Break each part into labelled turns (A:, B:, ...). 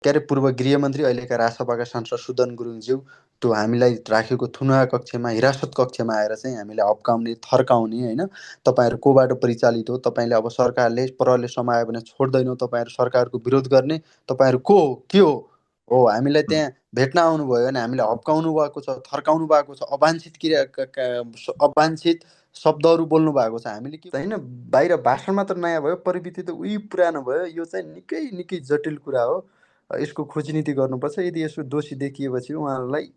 A: के अरे पूर्व गृहमन्त्री अहिलेका राजसभाका सांसद सुदन गुरुङज्यू त्यो हामीलाई राखेको थुनुवा कक्षमा हिरासत कक्षमा आएर चाहिँ हामीलाई हप्काउने थर्काउने होइन। तपाईँहरू कोबाट परिचालित हो, तपाईँले अब सरकारले प्रहरीले समायो भने छोड्दैनौँ, तपाईँहरू सरकारको विरोध गर्ने, तपाईँहरू को हो के हो हामीलाई त्यहाँ भेट्न आउनुभयो भने हामीलाई हप्काउनु भएको छ, थर्काउनु भएको छ, अवांछित अवांछित शब्दहरू बोल्नु भएको छ। हामीले के होइन, बाहिर भाषण मात्र नयाँ भयो, प्रविधि त उही पुरानो भयो। यो चाहिँ निकै निकै जटिल कुरा हो। यसको खोजनीति गर्नुपर्छ। यदि यसो दोषी देखिएपछि उहाँहरूलाई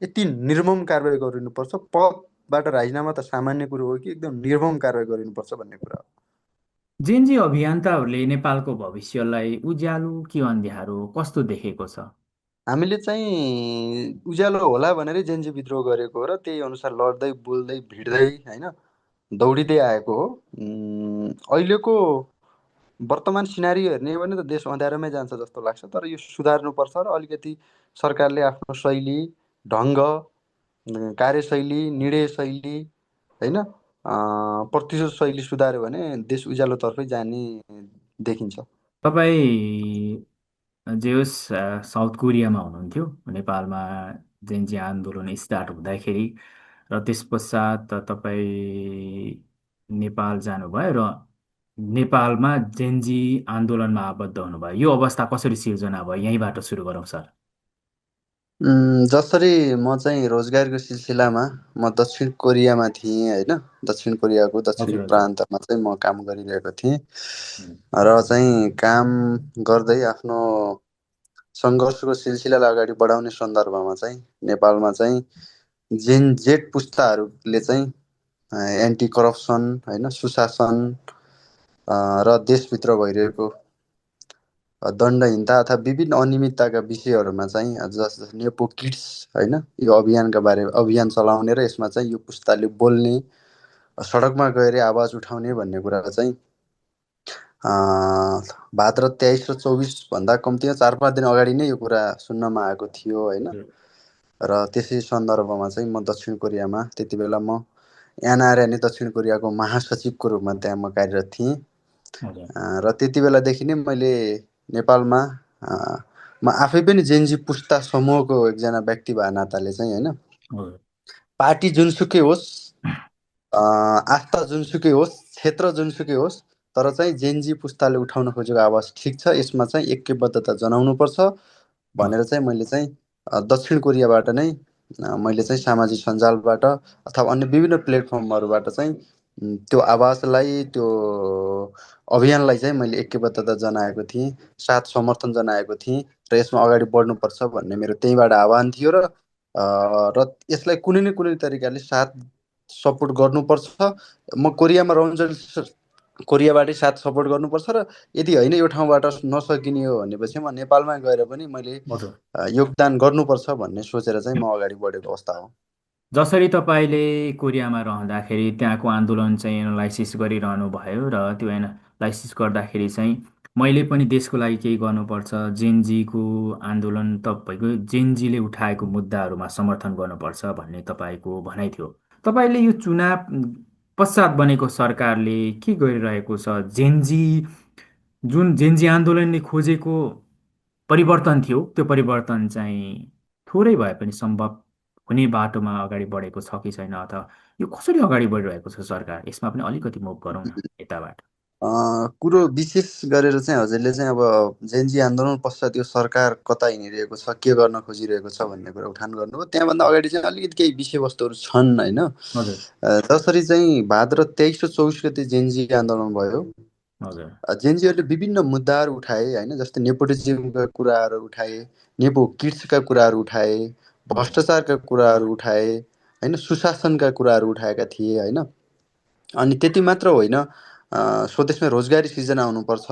A: यति निर्मम कारवाही गरिनुपर्छ। पदबाट राजीनामा त सामान्य कुरो हो कि एकदम निर्मम कारवाही गरिनुपर्छ भन्ने कुरा हो।
B: जेनजी अभियन्ताहरूले नेपालको भविष्यलाई उज्यालो कि अँध्यारो कस्तो देखेको छ?
A: हामीले चाहिँ उज्यालो होला भनेरै जेन्जी विद्रोह गरेको हो र त्यही अनुसार लड्दै बोल्दै भिड्दै होइन दौडिँदै आएको हो। अहिलेको वर्तमान सिनारी हेर्ने हो भने त देश अँध्यारोमै जान्छ जस्तो लाग्छ। तर यो सुधार्नुपर्छ र अलिकति सरकारले आफ्नो शैली, ढङ्ग, कार्यशैली, निर्णय शैली होइन प्रतिशोध शैली सुधार्यो भने देश उज्यालोतर्फै जाने देखिन्छ।
B: तपाईँ जे होस् साउथ कोरियामा हुनुहुन्थ्यो नेपालमा जेनजी आन्दोलन स्टार्ट हुँदाखेरि र त्यस पश्चात तपाईँ नेपाल जानुभयो र नेपालमा जेनजी आन्दोलनमा आबद्ध हुनुभयो। यो अवस्था कसरी सिर्जना भयो? यहीँबाट सुरु गरौँ सर।
A: जसरी म चाहिँ रोजगारको सिलसिलामा म दक्षिण कोरियामा थिएँ होइन। दक्षिण कोरियाको दक्षिणी
B: हजुर हजुर।
A: प्रान्तमा चाहिँ म काम गरिरहेको थिएँ
B: हुँ,
A: र चाहिँ काम गर्दै आफ्नो सङ्घर्षको सिलसिलालाई अगाडि बढाउने सन्दर्भमा चाहिँ नेपालमा चाहिँ जेन जेड पुस्ताहरूले चाहिँ एन्टी करप्सन होइन, सुशासन र देशभित्र भइरहेको दण्डहीनता अथवा विभिन्न अनियमितताका विषयहरूमा चाहिँ जस नेपो किड्स होइन यो अभियानका बारे अभियान चलाउने र यसमा चाहिँ यो पुस्ताले बोल्ने, सडकमा गएर आवाज उठाउने भन्ने कुरा चाहिँ भाद्र 23 र 24 भन्दा कम्तीमा 4-5 दिन अगाडि नै यो कुरा सुन्नमा आएको थियो होइन।
B: हजुर
A: र त्यसै सन्दर्भमा चाहिँ म दक्षिण कोरियामा त्यति बेला म एनआरए दक्षिण कोरियाको महासचिवको रूपमा त्यहाँ म कार्यरत थिएँ।
B: हजुर
A: र त्यति बेलादेखि नै मैले नेपालमा म आफै पनि जेन्जी पुस्ता समूहको एकजना व्यक्ति भए नाताले चाहिँ होइन
B: हजुर
A: पार्टी जुनसुकै होस्, आस्था जुनसुकै होस्, क्षेत्र जुनसुकै होस्, तर चाहिँ जेन्जी पुस्ताले उठाउन खोजेको आवाज ठिक छ, यसमा चाहिँ ऐक्यबद्धता जनाउनुपर्छ भनेर
B: हजुर
A: चाहिँ मैले चाहिँ दक्षिण कोरियाबाट नै मैले चाहिँ सामाजिक सञ्जालबाट अथवा अन्य विभिन्न प्लेटफर्महरूबाट चाहिँ त्यो आवाजलाई, त्यो अभियानलाई चाहिँ मैले ऐक्यबद्धता जनाएको थिएँ, साथ समर्थन जनाएको थिएँ र यसमा अगाडि बढ्नुपर्छ भन्ने मेरो त्यहीँबाट आह्वान थियो। र यसलाई कुनै न कुनै तरिकाले साथ सपोर्ट गर्नुपर्छ। म कोरियामा रहन्छ कोरियाबाटै साथ सपोर्ट गर्नुपर्छ र यदि होइन यो ठाउँबाट नसकिने हो भनेपछि म नेपालमा गएर पनि मैले
B: हजुर।
A: योगदान गर्नुपर्छ भन्ने सोचेर चाहिँ म अगाडि बढेको अवस्था हो।
B: जसरी तपाईँले कोरियामा रहँदाखेरि त्यहाँको आन्दोलन चाहिँ एनालाइसिस गरिरहनु भयो र त्यो एनालाइसिस गर्दाखेरि चाहिँ मैले पनि देशको लागि केही गर्नुपर्छ, जेनजीको आन्दोलन तपाईँको जेनजीले उठाएको मुद्दाहरूमा समर्थन गर्नुपर्छ भन्ने तपाईँको भनाइ थियो। तपाईँले यो चुनाव पश्चात बनेको सरकारले के गरिरहेको छ? जुन जेनजी आन्दोलनले खोजेको परिवर्तन थियो त्यो परिवर्तन चाहिँ थोरै भए पनि सम्भव हुने बाटोमा अगाडि बढेको छ कि छैन, अथवा यो कसरी अगाडि बढिरहेको छ सरकार? यसमा पनि अलिकति मुभ गरौँ न यताबाट।
A: कुरो विशेष गरेर चाहिँ हजुरले चाहिँ अब जेन्जी आन्दोलन पश्चात यो सरकार कता हिँडिरहेको छ, के गर्न खोजिरहेको छ भन्ने कुरा उठान गर्नुभयो। त्यहाँभन्दा अगाडि चाहिँ अलिकति केही विषयवस्तुहरू छन् होइन।
B: हजुर
A: जसरी चाहिँ भाद्र 23 र 24 गते जेन्जी आन्दोलन भयो।
B: हजुर
A: जेएनजीहरूले विभिन्न मुद्दाहरू उठाए होइन, जस्तै नेपोटिज्मका कुराहरू उठाए, नेपो किड्सका कुराहरू उठाए,
B: हजुर
A: भ्रष्टाचारका कुराहरू उठाए होइन, सुशासनका कुराहरू उठाएका थिए होइन। अनि त्यति मात्र होइन, स्वदेशमा रोजगारी सिर्जना हुनुपर्छ,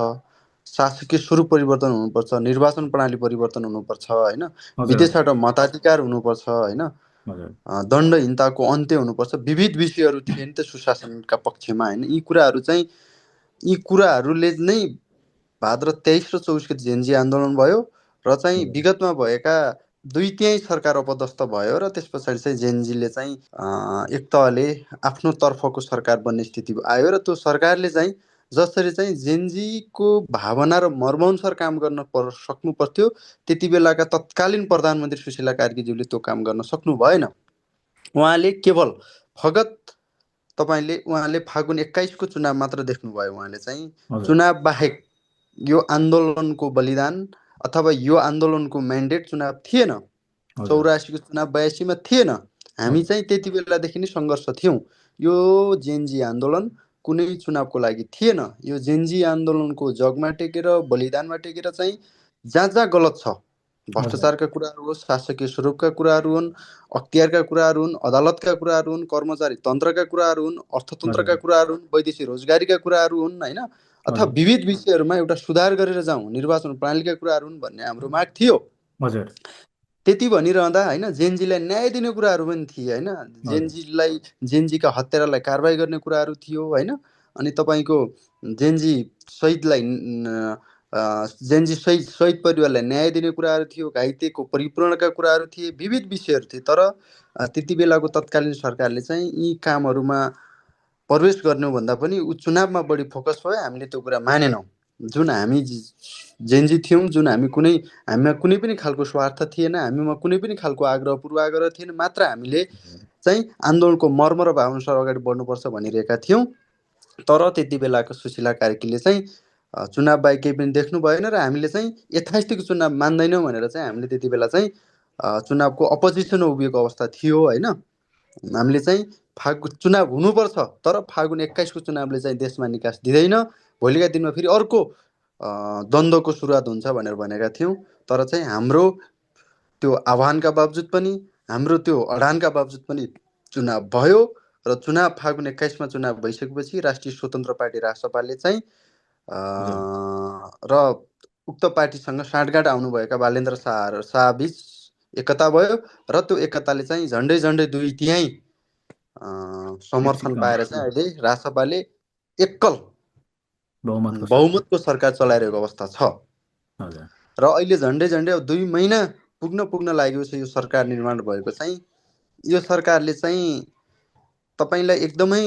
A: शासकीय स्वरूप परिवर्तन हुनुपर्छ, निर्वाचन प्रणाली परिवर्तन हुनुपर्छ होइन,
B: हजुर
A: विदेशबाट मताधिकार हुनुपर्छ होइन,
B: हजुर
A: दण्डहीनताको अन्त्य हुनुपर्छ। विविध विषयहरू थिए नि त सुशासनका पक्षमा होइन। यी कुराहरूले नै भाद्र 23 र 24 गते जेन्जी आन्दोलन भयो र चाहिँ
B: हजुर
A: विगतमा भएका दुई तिहाई सरकार अपदस्थ भयो र त्यस पछाडि चाहिँ जेएनजीले चाहिँ एक तहले आफ्नो तर्फको सरकार बन्ने स्थिति आयो र त्यो सरकारले चाहिँ जसरी चाहिँ जेनजीको भावना र मर्मअनुसार काम गर्न सक्नु पर्थ्यो, त्यति बेलाका तत्कालीन प्रधानमन्त्री सुशीला कार्कीज्यूले त्यो काम गर्न सक्नु भएन। उहाँले केवल फगत उहाँले फागुन 21 को चुनाव मात्र देख्नुभयो। उहाँले चाहिँ
B: हजुर
A: चुनाव बाहेक यो आन्दोलनको बलिदान अथवा यो आन्दोलनको म्यान्डेट चुनाव थिएन।
B: हजुर
A: 84 को चुनाव 82 मा थिएन। हामी
B: हजुर
A: चाहिँ त्यति बेलादेखि नै सङ्घर्ष थियौँ। यो जेनजी आन्दोलन कुनै चुनावको लागि थिएन। यो जेनजी आन्दोलनको जगमा टेकेर बलिदानमा टेकेर चाहिँ जहाँ जहाँ गलत छ,
B: हजुर
A: भ्रष्टाचारका कुराहरू होस्, शासकीय स्वरूपका कुराहरू हुन्, अख्तियारका कुराहरू हुन्, अदालतका कुराहरू हुन्, कर्मचारी तन्त्रका कुराहरू हुन्, अर्थतन्त्रका
B: हजुर
A: कुराहरू हुन्, वैदेशिक रोजगारीका कुराहरू हुन्, होइन, अथवा
B: हजुर
A: विविध विषयहरूमा एउटा सुधार गरेर जाउँ, निर्वाचन प्रणालीका कुराहरू हुन् भन्ने हाम्रो माग थियो।
B: हजुर
A: त्यति भनिरहँदा होइन, जेनजीलाई न्याय दिने कुराहरू पनि थिए, होइन,
B: हजुर
A: जेनजीका हत्यारालाई कारवाही गर्ने कुराहरू थियो, होइन, अनि तपाईँको जेनजी शहीदलाई जेनजी शहीद परिवारलाई न्याय दिने कुराहरू थियो, घाइतेको परिपूरणका कुराहरू थिए, विविध विषयहरू थिए। तर त्यति बेलाको तत्कालीन सरकारले चाहिँ यी कामहरूमा प्रवेश गर्नुभन्दा पनि चुनावमा बढी फोकस भयो। हामीले त्यो कुरा मानेनौँ। जुन हामी जेनजी थियौँ, जुन हामीमा कुनै पनि खालको स्वार्थ थिएन, हामीमा कुनै पनि खालको आग्रह पूर्वाग्रह थिएन, मात्र हामीले चाहिँ आन्दोलनको मर्म र भावनाअनुसार अगाडि बढ्नुपर्छ भनिरहेका थियौँ। तर त्यति बेलाको सुशीला कार्कीले चाहिँ चुनाव बाहेक केही पनि देख्नु भएन र हामीले चाहिँ यथास्थितिको चुनाव मान्दैनौँ भनेर चाहिँ हामीले त्यति बेला चाहिँ चुनावको अपोजिसनमा उभिएको अवस्था थियो, होइन। हामीले चाहिँ चुनाव हुनुपर्छ, तर फागुन 21 को चुनावले चाहिँ देशमा निकास दिँदैन, भोलिका दिनमा फेरि अर्को द्वन्द्वको सुरुवात हुन्छ भनेर भनेका थियौँ। तर चाहिँ हाम्रो त्यो आह्वानका बावजुद पनि, हाम्रो त्यो अडानका बावजुद पनि चुनाव भयो र चुनाव फागुन 21 मा चुनाव भइसकेपछि राष्ट्रिय स्वतन्त्र पार्टी रासपाले चाहिँ
B: हजुर
A: र उक्त पार्टीसँग साँठगाँठ आउनुभएका बालेन्द्र शाहबीच एकता भयो र त्यो एकताले चाहिँ झन्डै झन्डै 2/3 समर्थन पाएर चाहिँ अहिले रासपाले एक्कल बहुमतको सरकार चलाइरहेको अवस्था छ।
B: हजुर
A: र अहिले झन्डै झन्डै अब 2 महिना पुग्न लागेको छ यो सरकार निर्माण भएको चाहिँ। यो सरकारले चाहिँ तपाईँलाई एकदमै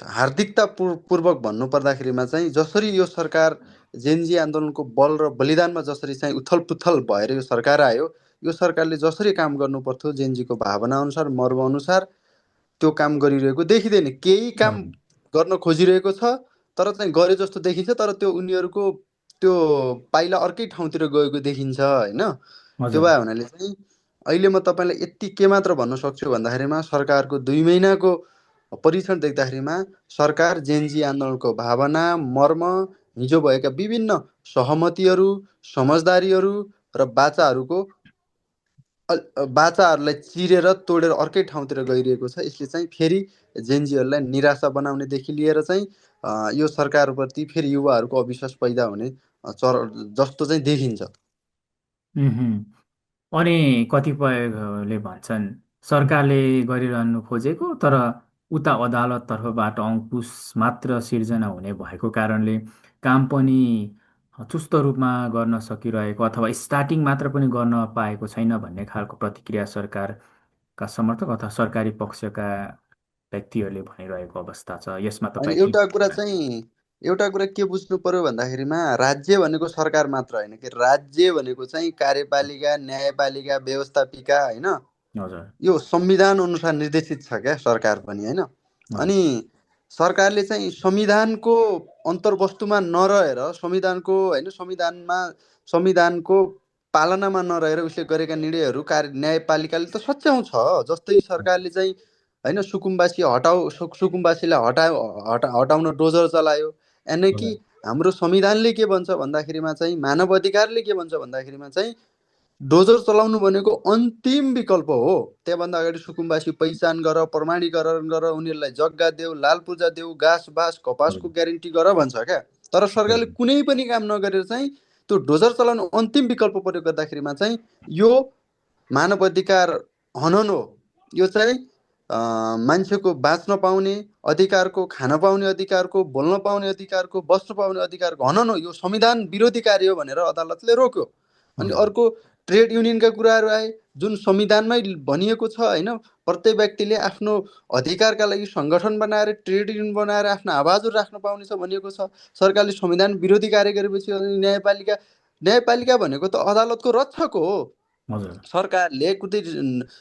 A: हार्दिकतापूर्वक भन्नुपर्दाखेरिमा चाहिँ जसरी यो सरकार जेनजी आन्दोलनको बल र बलिदानमा जसरी चाहिँ उथलपुथल भएर यो सरकार आयो, यो सरकारले जसरी काम गर्नु पर्थ्यो जेनजीको भावना अनुसार, मर्म अनुसार त्यो काम गरिरहेको देखिँदैन। केही काम गर्न खोजिरहेको छ, तर चाहिँ गरे जस्तो देखिन्छ, तर त्यो उनीहरूको त्यो पाइला अर्कै ठाउँतिर गएको देखिन्छ, होइन। त्यो भए हुनाले चाहिँ अहिले म तपाईँलाई यति के मात्र भन्न सक्छु भन्दाखेरिमा सरकारको 2 महिनाको परीक्षण देख्दाखेरिमा सरकार जेनजी आन्दोलनको भावना, मर्म, हिजो भएका विभिन्न सहमतिहरू, समझदारीहरू र बाचाहरूलाई चिरेर तोडेर अर्कै ठाउँतिर गइरहेको छ। यसले चाहिँ फेरि जेनजीहरूलाई निराशा बनाउनेदेखि लिएर चाहिँ यो सरकारप्रति फेरि युवाहरूको अविश्वास पैदा हुने जस्तो चाहिँ देखिन्छ।
B: अनि कतिपयले भन्छन् सरकारले गरिरहनु खोजेको तर उता अदालततर्फबाट अङ्कुश मात्र सिर्जना हुने भएको कारणले काम पनि चुस्त रूपमा गर्न सकिरहेको अथवा स्टार्टिङ मात्र पनि गर्न पाएको छैन भन्ने खालको प्रतिक्रिया सरकारका समर्थक अथवा सरकारी पक्षका व्यक्तिहरूले भनिरहेको अवस्था छ। यसमा
A: अनि
B: तपाईँ के
A: एउटा कुरा के बुझ्नु पर्यो भन्दाखेरिमा राज्य भनेको सरकार मात्र होइन कि, राज्य भनेको चाहिँ कार्यपालिका, न्यायपालिका, व्यवस्थापिका, होइन,
B: हजुर
A: यो संविधान अनुसार निर्देशित छ क्या सरकार पनि, होइन।
B: हजुर
A: अनि सरकारले चाहिँ संविधानको अन्तर्वस्तुमा नरहेर, संविधानको पालनामा नरहेर उसले गरेका निर्णयहरू न्यायपालिकाले त सच्याउँछ। जस्तै सरकारले चाहिँ होइन सुकुम्बासीलाई हटाउन डोजर चलायो, यानि कि हाम्रो संविधानले के भन्छ भन्दाखेरिमा चाहिँ, मानव अधिकारले के भन्छ भन्दाखेरिमा चाहिँ डोजर चलाउनु भनेको अन्तिम विकल्प हो। त्यहाँभन्दा अगाडि सुकुम्बासी पहिचान गर, प्रमाणीकरण गर, उनीहरूलाई जग्गा देऊ, लाल पूर्जा देऊ, घाँस बाँस कपासको ग्यारेन्टी गर भन्छ क्या। तर सरकारले कुनै पनि काम नगरेर चाहिँ त्यो डोजर चलाउनु अन्तिम विकल्प प्रयोग गर्दाखेरिमा चाहिँ यो मानव अधिकार हनन हो। यो चाहिँ मान्छेको बाँच्न पाउने अधिकारको, खान पाउने अधिकारको, बोल्न पाउने अधिकारको, बस्न पाउने अधिकारको हनन हो। यो संविधान विरोधी कार्य हो भनेर अदालतले रोक्यो। अनि अर्को ट्रेड युनियनका कुराहरू आए, जुन संविधानमै भनिएको छ होइन, प्रत्येक व्यक्तिले आफ्नो अधिकारका लागि सङ्गठन बनाएर ट्रेड युनियन बनाएर आफ्नो आवाजहरू राख्न पाउनेछ भनिएको छ। सरकारले संविधान विरोधी कार्य गरेपछि न्यायपालिका न्यायपालिका भनेको त अदालतको रक्षक हो।
B: हजुर
A: सरकारले कुनै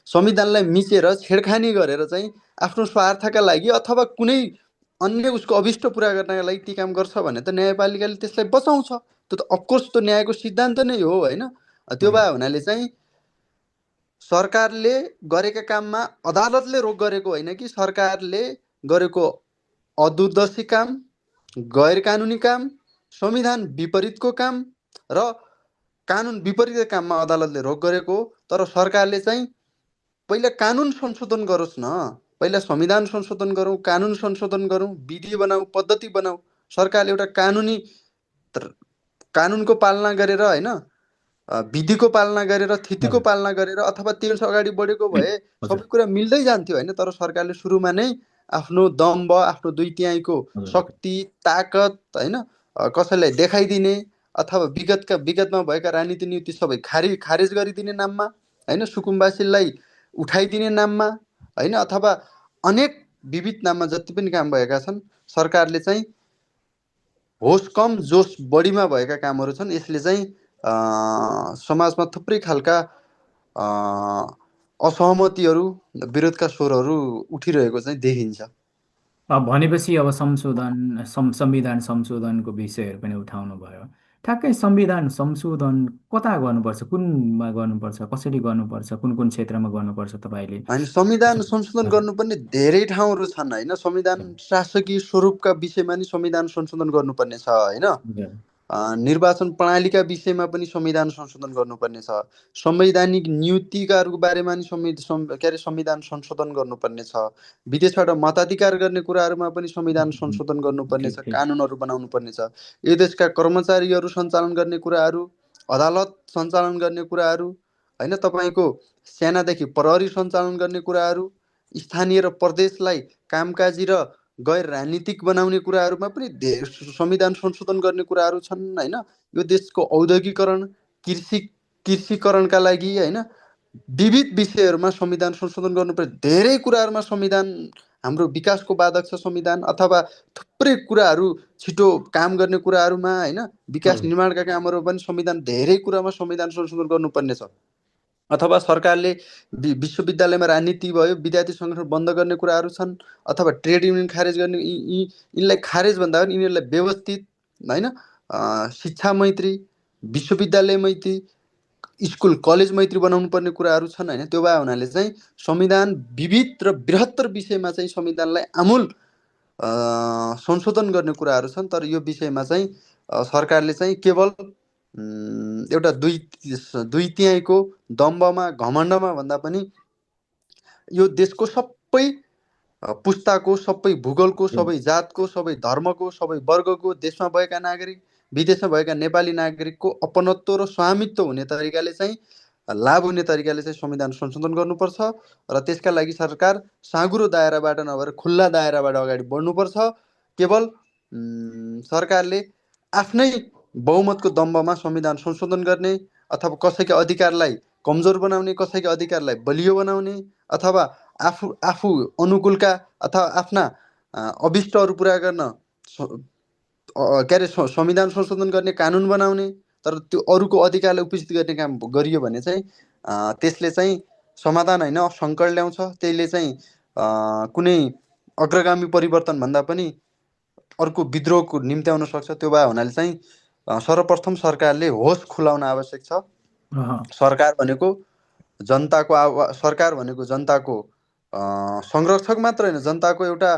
A: संविधानलाई मिचेर छेडखानी गरेर चाहिँ आफ्नो स्वार्थका लागि अथवा कुनै अन्य उसको अभिष्ट पुरा गर्नका लागि ती काम गर्छ भने त न्यायपालिकाले त्यसलाई बचाउँछ। त्यो त अफकोर्स त्यो न्यायको सिद्धान्त नै हो होइन। त्यो
B: हजुर
A: भए हुनाले चाहिँ सरकारले गरेका काममा अदालतले रोक गरेको होइन कि सरकारले गरेको अदूरदर्शी काम, गैर कानुनी काम, संविधान विपरीतको काम र कानुन विपरीत काममा अदालतले रोक गरेको हो। तर सरकारले चाहिँ पहिला कानुन संशोधन गरोस् न, पहिला संविधान संशोधन गरौँ, कानुन संशोधन गरौँ, विधि बनाऊ, पद्धति बनाऊ। सरकारले एउटा कानुनको पालना गरेर होइन, विधिको पालना गरेर, थितिको
B: हजुर
A: पालना गरेर अथवा त्यसो अगाडि बढेको भए
B: हजुर
A: सबै कुरा मिल्दै जान्थ्यो होइन। तर सरकारले सुरुमा नै आफ्नो दम्ब, आफ्नो दुई तिहाईको
B: हजुर
A: शक्ति, ताकत होइन, कसैलाई देखाइदिने अथवा विगतमा भएका राजनीति नीति सबै खारेज गरिदिने नाममा होइन, सुकुम्बासीलाई उठाइदिने नाममा होइन, अथवा अनेक विविध नाममा जति पनि काम भएका छन्, सरकारले चाहिँ होस कम जोस बढीमा भएका कामहरू छन्। यसले चाहिँ समाजमा थुप्रै खालका असहमतिहरू, विरोधका स्वरहरू उठिरहेको चाहिँ देखिन्छ।
B: भनेपछि अब संविधान संशोधनको विषयहरू पनि उठाउनु भयो। ठ्याक्कै संविधान संशोधन कता गर्नुपर्छ, कुनमा गर्नुपर्छ, कसरी गर्नुपर्छ, कुन कुन क्षेत्रमा गर्नुपर्छ तपाईँले
A: होइन, संविधान संशोधन
B: हजुर
A: गर्नुपर्ने धेरै ठाउँहरू छन् होइन। संविधान शासकीय स्वरूपका विषयमा नि संविधान संशोधन गर्नुपर्ने छ होइन।
B: हजुर
A: निर्वाचन प्रणालीका विषयमा पनि संविधान संशोधन गर्नुपर्ने छ। संवैधानिक नियुक्तिकाहरूको बारेमा नि संविधान संशोधन गर्नुपर्ने छ। विदेशबाट मताधिकार गर्ने कुराहरूमा पनि संविधान संशोधन गर्नुपर्ने
B: ठिक
A: छ,
B: ठिक
A: कानुनहरू बनाउनु पर्ने छ। यो देशका कर्मचारीहरू सञ्चालन गर्ने कुराहरू, अदालत सञ्चालन गर्ने कुराहरू होइन, तपाईँको सेनादेखि प्रहरी सञ्चालन गर्ने कुराहरू, स्थानीय र प्रदेशलाई कामकाजी र गैर राजनीतिक बनाउने कुराहरूमा पनि संविधान संशोधन गर्ने कुराहरू छन् होइन। यो देशको औद्योगिकरण, कृषिकरणका लागि होइन, विविध विषयहरूमा संविधान संशोधन गर्नुपर्ने धेरै कुराहरूमा संविधान हाम्रो विकासको बाधक छ संविधान, अथवा थुप्रै कुराहरू छिटो काम गर्ने कुराहरूमा होइन, विकास
B: हजुर
A: निर्माणका कामहरू पनि संविधान धेरै कुरामा संविधान संशोधन गर्नुपर्ने छ। अथवा सरकारले विश्वविद्यालयमा राजनीति भयो, विद्यार्थी सङ्गठन बन्द गर्ने कुराहरू छन्, अथवा ट्रेड युनियन खारेज गर्ने, यिनलाई खारेज भन्दा पनि यिनीहरूलाई व्यवस्थित होइन, शिक्षा मैत्री, विश्वविद्यालय मैत्री, स्कुल कलेज मैत्री बनाउनु पर्ने कुराहरू छन् होइन। त्यो भए हुनाले चाहिँ संविधान विविध र बृहत्तर विषयमा चाहिँ संविधानलाई आमूल संशोधन गर्ने कुराहरू छन्। तर यो विषयमा चाहिँ सरकारले चाहिँ केवल एउटा दुई तिहाईको दम्बमा, घमण्डमा भन्दा पनि यो देशको सबै पुस्ताको, सबै भूगोलको, सबै जातको, सबै धर्मको, सबै वर्गको, देशमा भएका नागरिक, विदेशमा भएका नेपाली नागरिकको अपनत्व र स्वामित्व हुने तरिकाले चाहिँ, लाभ हुने तरिकाले चाहिँ संविधान संशोधन गर्नुपर्छ। र त्यसका लागि सरकार साँघुरो दायराबाट नभएर खुल्ला दायराबाट अगाडि बढ्नुपर्छ। केवल सरकारले आफ्नै बहुमतको दम्बमा संविधान संशोधन गर्ने अथवा कसैका अधिकारलाई कमजोर बनाउने, कसैका अधिकारलाई बलियो बनाउने, अथवा आफू अनुकूलका अथवा आफ्ना अभिष्टहरू पुरा गर्न संविधान संशोधन गर्ने, कानुन बनाउने, तर त्यो अरूको अधिकारलाई उपस्थित गर्ने काम गरियो भने चाहिँ त्यसले चाहिँ समाधान होइन, सङ्कट ल्याउँछ। त्यसले चाहिँ कुनै अग्रगामी परिवर्तन भन्दा पनि अर्को विद्रोहको निम्त्याउन सक्छ। त्यो भए हुनाले चाहिँ सर्वप्रथम सरकारले होस खुलाउन आवश्यक छ। सरकार भनेको जनताको संरक्षक मात्र होइन, जनताको एउटा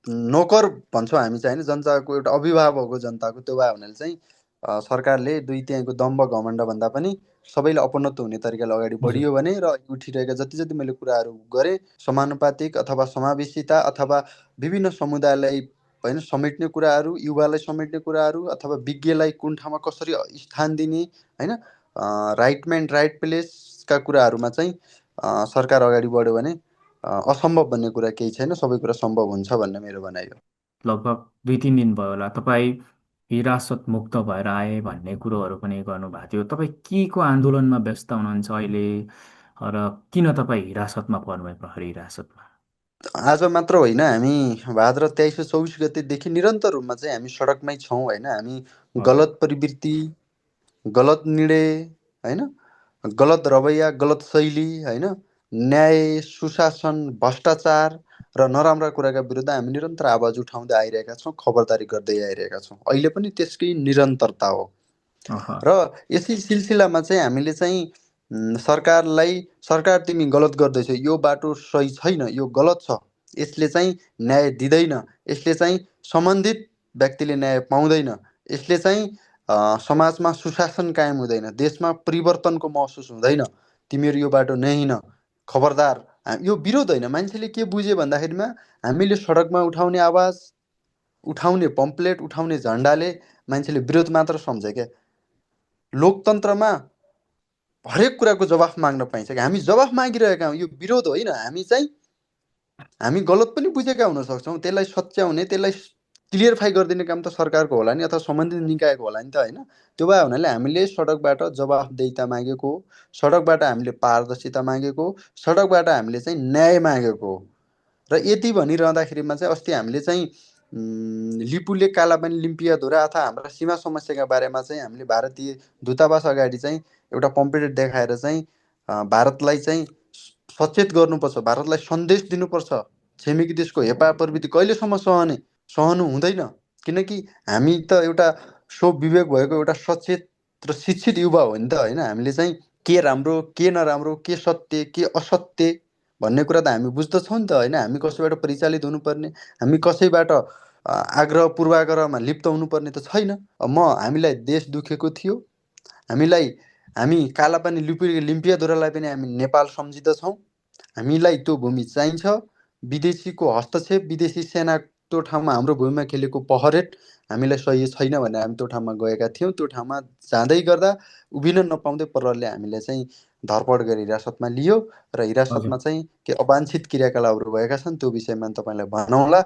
A: नोकर भन्छौँ हामी चाहिँ होइन, जनताको एउटा अभिभावक हो जनताको। त्यो भए हुनाले चाहिँ सरकारले दुई तिहाईको दम्ब घमण्ड भन्दा पनि सबैलाई अपनत्व हुने तरिकाले अगाडि बढियो भने, र उठिरहेका जति जति मैले कुराहरू गरेँ, समानुपातिक अथवा समावेशिता अथवा विभिन्न समुदायलाई होइन समेट्ने कुराहरू, युवालाई समेट्ने कुराहरू, अथवा विज्ञलाई कुन ठाउँमा कसरी स्थान दिने होइन, राइट म्यान राइट प्लेसका कुराहरूमा चाहिँ सरकार अगाडि बढ्यो भने असम्भव भन्ने कुरा केही छैन, सबै कुरा सम्भव हुन्छ भन्ने मेरो भनाइ हो।
B: लगभग 2-3 दिन भयो होला तपाईँ हिरासत मुक्त भएर आए भन्ने कुरोहरू पनि गर्नुभएको थियो। तपाईँ के को आन्दोलनमा व्यस्त हुनुहुन्छ अहिले र किन तपाईँ हिरासतमा पर्नुभयो, प्रहरी हिरासतमा?
A: आज मात्र होइन, हामी भाद्र 23 र 24 गतेदेखि निरन्तर रूपमा चाहिँ हामी सडकमै छौँ होइन। हामी
B: हजुर।
A: गलत प्रवृत्ति, गलत निर्णय होइन, गलत रवैया, गलत शैली होइन, न्याय, सुशासन, भ्रष्टाचार र नराम्रा कुराका विरुद्ध हामी निरन्तर आवाज उठाउँदै आइरहेका छौँ, खबरदारी गर्दै आइरहेका छौँ। अहिले पनि त्यसकै निरन्तरता हो।
B: अह।
A: र यसै सिलसिलामा चाहिँ हामीले चाहिँ सरकार तिमी गलत गर्दैछौ, यो बाटो सही छैन, यो गलत छ, यसले चाहिँ न्याय दिँदैन, यसले चाहिँ सम्बन्धित व्यक्तिले न्याय पाउँदैन, यसले चाहिँ समाजमा सुशासन कायम हुँदैन, देशमा परिवर्तनको महसुस हुँदैन, तिमीहरू यो बाटो नै हिँड, खबरदार। यो विरोध होइन, मान्छेले के बुझे भन्दाखेरिमा हामीले सडकमा उठाउने आवाज, उठाउने पम्पलेट, उठाउने झन्डाले मान्छेले विरोध मात्र सम्झे क्या। लोकतन्त्रमा हरेक कुराको जवाफ माग्न पाइन्छ कि हामी जवाफ मागिरहेका हौँ, यो विरोध होइन। हामी गलत पनि बुझेका हुन सक्छौँ, त्यसलाई सच्याउने, त्यसलाई क्लियरफाई गरिदिने काम त सरकारको होला नि, अथवा सम्बन्धित निकायको होला नि त होइन। त्यो भए हुनाले हामीले सडकबाट जवाफदेहिता मागेको हो, सडकबाट हामीले पारदर्शिता मागेको हो, सडकबाट हामीले चाहिँ न्याय मागेको हो। र यति भनिरहँदाखेरिमा चाहिँ अस्ति हामीले चाहिँ लिपुले कालापानी लिम्पियाधुरा अथवा हाम्रा सीमा समस्याका बारेमा चाहिँ हामीले भारतीय दूतावास अगाडि चाहिँ एउटा पम्पलेट देखाएर चाहिँ भारतलाई चाहिँ सचेत गर्नुपर्छ, भारतलाई सन्देश दिनुपर्छ। छिमेकी देशको हेपा प्रवृत्ति कहिलेसम्म सहनु हुँदैन। किनकि हामी त एउटा स्वविवेक भएको एउटा सचेत र शिक्षित युवा हो नि त होइन। हामीले चाहिँ के राम्रो, के नराम्रो, के सत्य, के असत्य भन्ने कुरा त हामी बुझ्दछौँ नि त होइन। हामी कसैबाट परिचालित हुनुपर्ने, हामी कसैबाट आग्रह पूर्वाग्रहमा लिप्त हुनुपर्ने त छैन। हामीलाई देश दुखेको थियो, हामी कालापानी लिम्पियाधुरालाई पनि हामी नेपाल सम्झिँदछौँ। हामीलाई त्यो भूमि चाहिन्छ। विदेशीको हस्तक्षेप, विदेशी सेना त्यो ठाउँमा हाम्रो भूमिमा खेलेको पहरेट हामीलाई सही छैन भने हामी त्यो ठाउँमा गएका थियौँ। त्यो ठाउँमा जाँदै गर्दा उभिन नपाउँदै प्रहरीले हामीलाई चाहिँ धरपकड गरी हिरासतमा लियो र हिरासतमा
B: हजुर।
A: चाहिँ के अवांछित क्रियाकलापहरू भएका छन्, त्यो विषयमा तपाईँलाई भनौँला।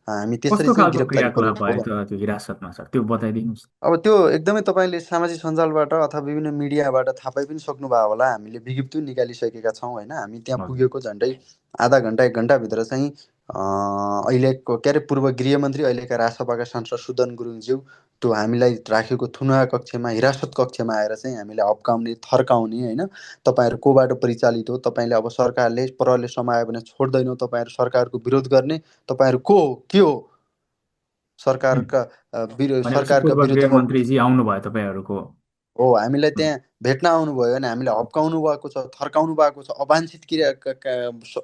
A: हामी त्यसरी
B: कस्तो
A: चाहिँ
B: खालको
A: गिरफ्तारी
B: क्रियाकलाप
A: गरेको
B: भयो
A: हो।
B: त त्यो हिरासतमा सर, त्यो बताइदिनुहोस्।
A: अब त्यो एकदमै तपाईँले सामाजिक सञ्जालबाट अथवा विभिन्न मिडियाबाट थाहा पाइ पनि सक्नुभयो होला। हामीले विज्ञप्ति निकालिसकेका छौँ होइन। हामी त्यहाँ
B: हजुर।
A: पुगेको झन्डै आधा घन्टा 1 घन्टाभित्र चाहिँ अहिलेको के अरे पूर्व गृहमन्त्री, अहिलेका राजसभाका सांसद सुदन गुरुङज्यू त्यो हामीलाई राखेको थुनुवा कक्षमा, हिरासत कक्षमा आएर चाहिँ हामीलाई हप्काउने, थर्काउने होइन। तपाईँहरू कोबाट परिचालित हो, तपाईँले अब सरकारले प्रहरीले समायो भने छोड्दैनौँ, तपाईँहरू सरकारको विरोध गर्ने, तपाईँहरू को हो, के हो,
B: उम्,
A: सरकारका
B: भनेपछि
A: सरकारका
B: पूर्व
A: विरुद्धमा
B: गृहमन्त्रीजी आउनुभयो तपाईँहरूको?
A: हो। हामीलाई
B: उम्,
A: त्यहाँ भेट्न आउनुभयो भने हामीलाई हप्काउनु भएको छ, थर्काउनु भएको छ,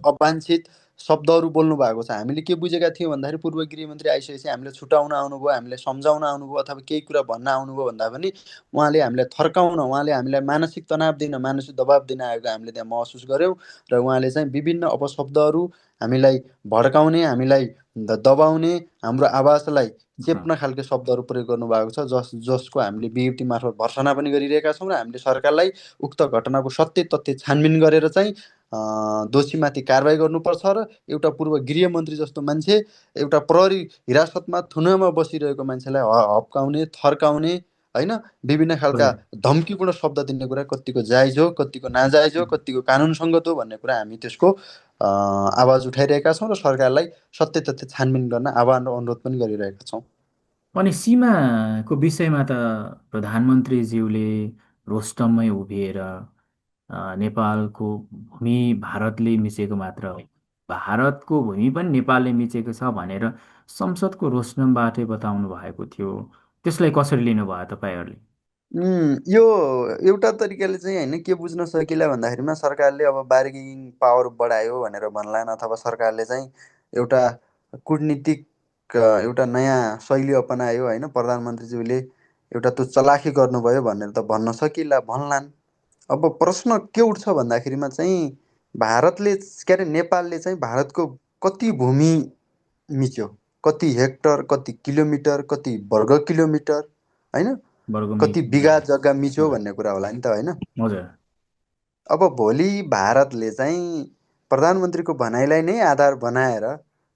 A: अवांछित शब्दहरू बोल्नु भएको छ। हामीले के बुझेका थियौँ भन्दाखेरि पूर्व गृहमन्त्री आइसकेपछि हामीलाई छुटाउन आउनुभयो, हामीलाई सम्झाउन आउनुभयो, अथवा केही कुरा भन्न आउनुभयो भन्दा पनि उहाँले हामीलाई थर्काउन, उहाँले हामीलाई मानसिक तनाव दिन, मानसिक दबाब दिन आएको हामीले त्यहाँ महसुस गऱ्यौँ। र उहाँले चाहिँ विभिन्न अपशब्दहरू हामीलाई भड्काउने, हामीलाई दबाउने, हाम्रो आवाजलाई
B: उम्,
A: चेप्न खालको शब्दहरू प्रयोग गर्नुभएको छ, जसको हामीले विज्ञप्ति मार्फत भर्सना पनि गरिरहेका छौँ। र हामीले सरकारलाई उक्त घटनाको सत्य तथ्य छानबिन गरेर चाहिँ दोषीमाथि कारवाही गर्नुपर्छ र एउटा पूर्व गृहमन्त्री जस्तो मान्छे, एउटा प्रहरी हिरासतमा थुनामा बसिरहेको मान्छेलाई हप्काउने, थर्काउने होइन, विभिन्न खालका
B: हजुर।
A: धम्कीपूर्ण शब्द दिने कुरा कतिको जायज हो, कतिको नाजायज हो, कतिको कानुन सङ्गत हो भन्ने कुरा हामी त्यसको आवाज उठाइरहेका छौँ र सरकारलाई सत्य तथ्य छानबिन गर्न आह्वान र अनुरोध पनि गरिरहेका छौँ।
B: अनि सीमाको विषयमा त प्रधानमन्त्रीज्यूले रोस्टममै उभिएर नेपालको भूमि भारतले मिचेको मात्र हो, भारतको भूमि पनि नेपालले मिचेको छ भनेर संसदको रोस्टमबाटै बताउनु भएको थियो। त्यसलाई कसरी लिनुभयो तपाईँहरूले?
A: यो एउटा तरिकाले चाहिँ होइन के बुझ्न सकिला भन्दाखेरिमा सरकारले अब बार्गेनिङ पावर बढायो भनेर भन्लान्, अथवा सरकारले चाहिँ एउटा कुटनीतिक एउटा नयाँ शैली अपनायो होइन, प्रधानमन्त्रीज्यूले एउटा त्यो चलाखी गर्नुभयो भनेर त भन्न सकिला, भन्लान्। अब प्रश्न के उठ्छ भन्दाखेरिमा चाहिँ भारतले के अरे नेपालले चाहिँ भारतको कति भूमि मिच्यो, कति हेक्टर, कति किलोमिटर, कति वर्ग किलोमिटर होइन, कति
B: वर्गमिटर।
A: बिघा जग्गा मिच्यो
B: हजुर।
A: भन्ने कुरा होला नि त होइन।
B: हजुर।
A: अब भोलि भारतले चाहिँ प्रधानमन्त्रीको भनाइलाई नै आधार बनाएर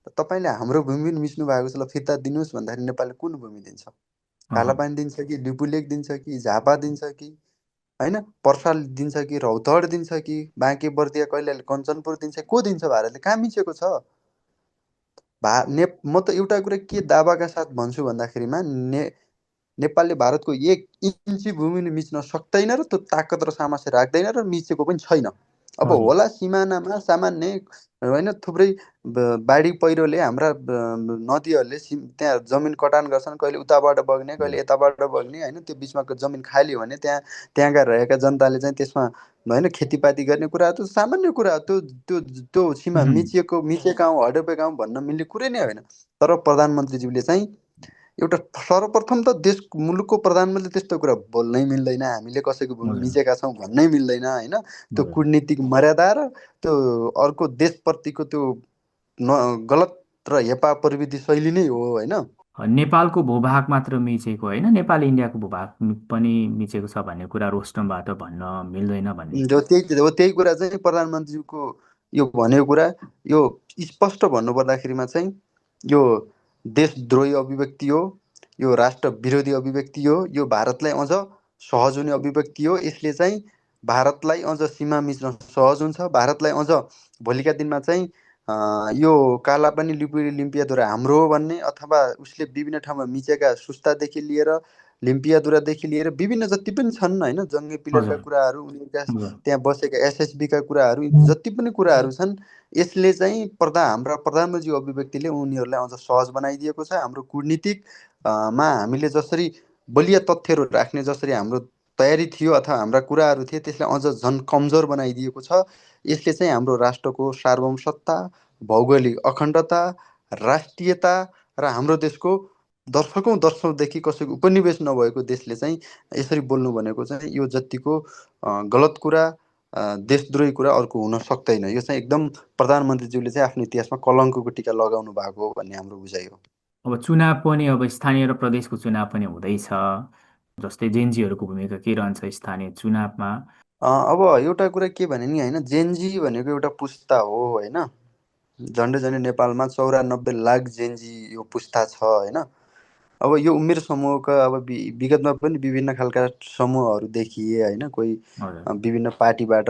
A: तपाईँले हाम्रो भूमि पनि मिच्नु भएको छ, ल फिर्ता दिनुहोस् भन्दाखेरि नेपालले कुन भूमि दिन्छ?
B: अँ,
A: कालापानी दिन्छ कि लिपुलेक दिन्छ कि झापा दिन्छ कि होइन, पर्साल दिन्छ कि रौतहट दिन्छ कि बाँके बर्दिया कहिले कञ्चनपुर दिन्छ, को दिन्छ? भारतले कहाँ मिचेको छ? म त एउटा कुरा के दावाका साथ भन्छु भन्दाखेरिमा नेपालले भारतको 1 इन्ची भूमि नि मिच्न सक्दैन र त्यो ताकत र सामर्थ्य राख्दैन र मिचेको पनि छैन। अब
B: हजुर
A: होला सिमानामा सामान्य होइन थुप्रै बाढी पहिरोले हाम्रा नदीहरूले त्यहाँ जमिन कटान गर्छन्, कहिले उताबाट बग्ने कहिले
B: हजुर
A: यताबाट बग्ने होइन, त्यो बिचमा जमिन खाली हो भने त्यहाँका रहेका जनताले चाहिँ त्यसमा होइन खेतीपाती गर्ने कुराहरू त सामान्य कुरा हो। त्यो त्यो त्यो सीमा
B: उहुँ,
A: मिचेका हौँ हडपे गाउँ भन्न मिल्ने कुरै नै होइन। तर प्रधानमन्त्रीज्यूले चाहिँ एउटा सर्वप्रथम त मुलुकको प्रधानमन्त्रीले त्यस्तो कुरा बोल्नै मिल्दैन, हामीले कसैको भूमि
B: हजुर
A: मिचेका छौँ भन्नै मिल्दैन होइन। त्यो
B: हजुर
A: कुटनीतिक मर्यादा र त्यो अर्को देशप्रतिको त्यो गलत र हेपा प्रविधि शैली नै हो होइन।
B: नेपालको भूभाग मात्र मिचेको होइन, नेपाल इन्डियाको भूभाग पनि मिचेको छ भन्ने कुरा रोस्टमबाट भन्न मिल्दैन भन्ने।
A: त्यही कुरा चाहिँ प्रधानमन्त्रीको यो भनेको कुरा यो स्पष्ट भन्नुपर्दाखेरिमा चाहिँ यो देशद्रोही अभिव्यक्ति हो, यो राष्ट्र विरोधी अभिव्यक्ति हो, यो भारतलाई अझ सहज हुने अभिव्यक्ति हो। यसले चाहिँ भारतलाई अझ सीमा मिच्न सहज हुन्छ, भारतलाई अझ भोलिका दिनमा चाहिँ यो कालापानी लिम्पियाद्वारा हाम्रो हो भन्ने, अथवा उसले विभिन्न ठाउँमा मिचेका सुस्तादेखि लिएर लिम्पियाधुरादेखि लिएर विभिन्न जति पनि छन् होइन, जङ्गे पिलरका
B: हजुर
A: कुराहरू, उनीहरूका
B: हजुर
A: त्यहाँ बसेका एसएसबीका कुराहरू, जति पनि कुराहरू छन्, यसले चाहिँ हाम्रा प्रधानमन्त्री अभिव्यक्तिले उनीहरूलाई अझ सहज बनाइदिएको छ। हाम्रो कुटनीतिक मा हामीले जसरी बलिया तथ्यहरू राख्ने जसरी हाम्रो तयारी थियो अथवा हाम्रा कुराहरू थिए, त्यसलाई अझ झन् कमजोर बनाइदिएको छ। यसले चाहिँ हाम्रो राष्ट्रको सार्वभौमसत्ता, भौगोलिक अखण्डता, राष्ट्रियता र हाम्रो देशको दशौँदेखि कसैको उपनिवेश नभएको देशले चाहिँ यसरी बोल्नु भनेको चाहिँ यो जतिको गलत कुरा, देशद्रोही कुरा अर्को हुन सक्दैन। यो चाहिँ एकदम प्रधानमन्त्रीज्यूले चाहिँ आफ्नो इतिहासमा कलङ्कको टिका लगाउनु भएको हो भन्ने हाम्रो बुझाइ हो।
B: अब चुनाव पनि अब स्थानीय र प्रदेशको चुनाव पनि हुँदैछ, जस्तै जेएनजीहरूको भूमिका के रहन्छ स्थानीय चुनावमा?
A: अब एउटा कुरा के भने नि होइन, जेनजी भनेको एउटा पुस्ता हो होइन, झन्डै झन्डै नेपालमा 94 लाख जेनजी यो पुस्ता छ होइन। अब यो उमेर समूहका अब विगतमा पनि विभिन्न खालका समूहहरू देखिए होइन, कोही
B: हजुर
A: विभिन्न पार्टीबाट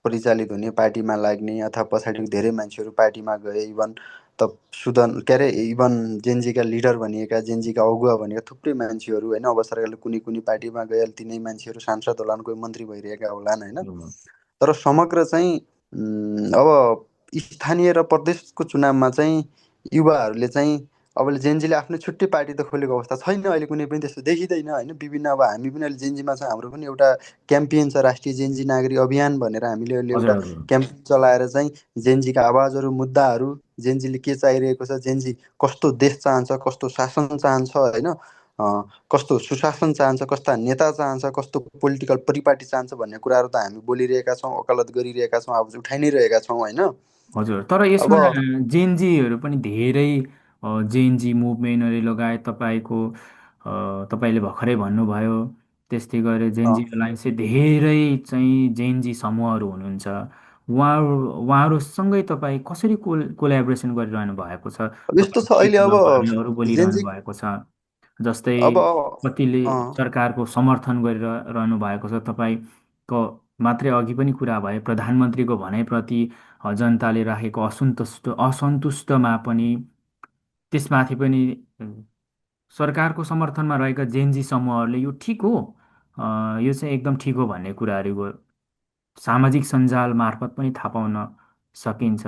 A: परिचालित हुने, पार्टीमा लाग्ने, अथवा पछाडि धेरै मान्छेहरू पार्टीमा गए, इभन त के अरे इभन जेनजीका लिडर भनिएका, जेनजीका अगुवा भनेका थुप्रै मान्छेहरू होइन अवसरकालले कुनै कुनै पार्टीमा गए, तिनै मान्छेहरू सांसद होलान्, कोही मन्त्री भइरहेका होलान् होइन।
B: हजुर
A: तर समग्र चाहिँ अब स्थानीय र प्रदेशको चुनावमा चाहिँ युवाहरूले चाहिँ अब जेनजीले आफ्नो छुट्टै पार्टी त खोलेको अवस्था छैन अहिले, कुनै पनि त्यस्तो देखिँदैन होइन। विभिन्न अब हामी पनि अहिले जेनजीमा छ, हाम्रो पनि एउटा क्याम्पेन छ राष्ट्रिय जेनजी नागरिक अभियान भनेर, हामीले अहिले
B: हजुर
A: एउटा
B: हजुर
A: क्याम्पेन चलाएर चाहिँ जेनजीका आवाजहरू, मुद्दाहरू, जेनजीले के चाहिरहेको छ, जेनजी कस्तो देश चाहन्छ, कस्तो शासन चाहन्छ होइन, कस्तो सुशासन चाहन्छ, कस्ता नेता चाहन्छ, कस्तो पोलिटिकल परिपाटी चाहन्छ भन्ने कुराहरू त हामी बोलिरहेका छौँ, वकालत गरिरहेका छौँ, आवाज उठाइ नै रहेका छौँ होइन।
B: हजुर तर यसमा
A: अब
B: जेएनजीहरू पनि धेरै जेएनजी मुभमेन्टहरू लगायत तपाईँको तपाईँले भर्खरै भन्नुभयो, त्यस्तै गरेर
A: अँ,
B: जेएनजी लाइन चाहिँ धेरै चाहिँ जेएनजी समूहहरू हुनुहुन्छ। उहाँहरूसँगै तपाईँ कसरी कोल्याबोरेसन गरिरहनु भएको छ?
A: अब यस्तो छ
B: तपाईँ
A: अहिले अब
B: भएरले अरू बोलिरहनु
A: जेनजी
B: भएको छ, जस्तै
A: अब
B: कतिले
A: अँ,
B: सरकारको समर्थन गरिरहनु भएको छ। तपाईँको मात्रै अघि पनि कुरा भयो प्रधानमन्त्रीको भनाइप्रति जनताले राखेको असन्तुष्टमा पनि, त्यसमाथि पनि सरकारको समर्थनमा रहेका जेएनजी समूहहरूले यो ठिक हो, यो चाहिँ एकदम ठिक हो भन्ने कुराहरू सामाजिक सञ्जाल मार्फत पनि थाहा पाउन सकिन्छ।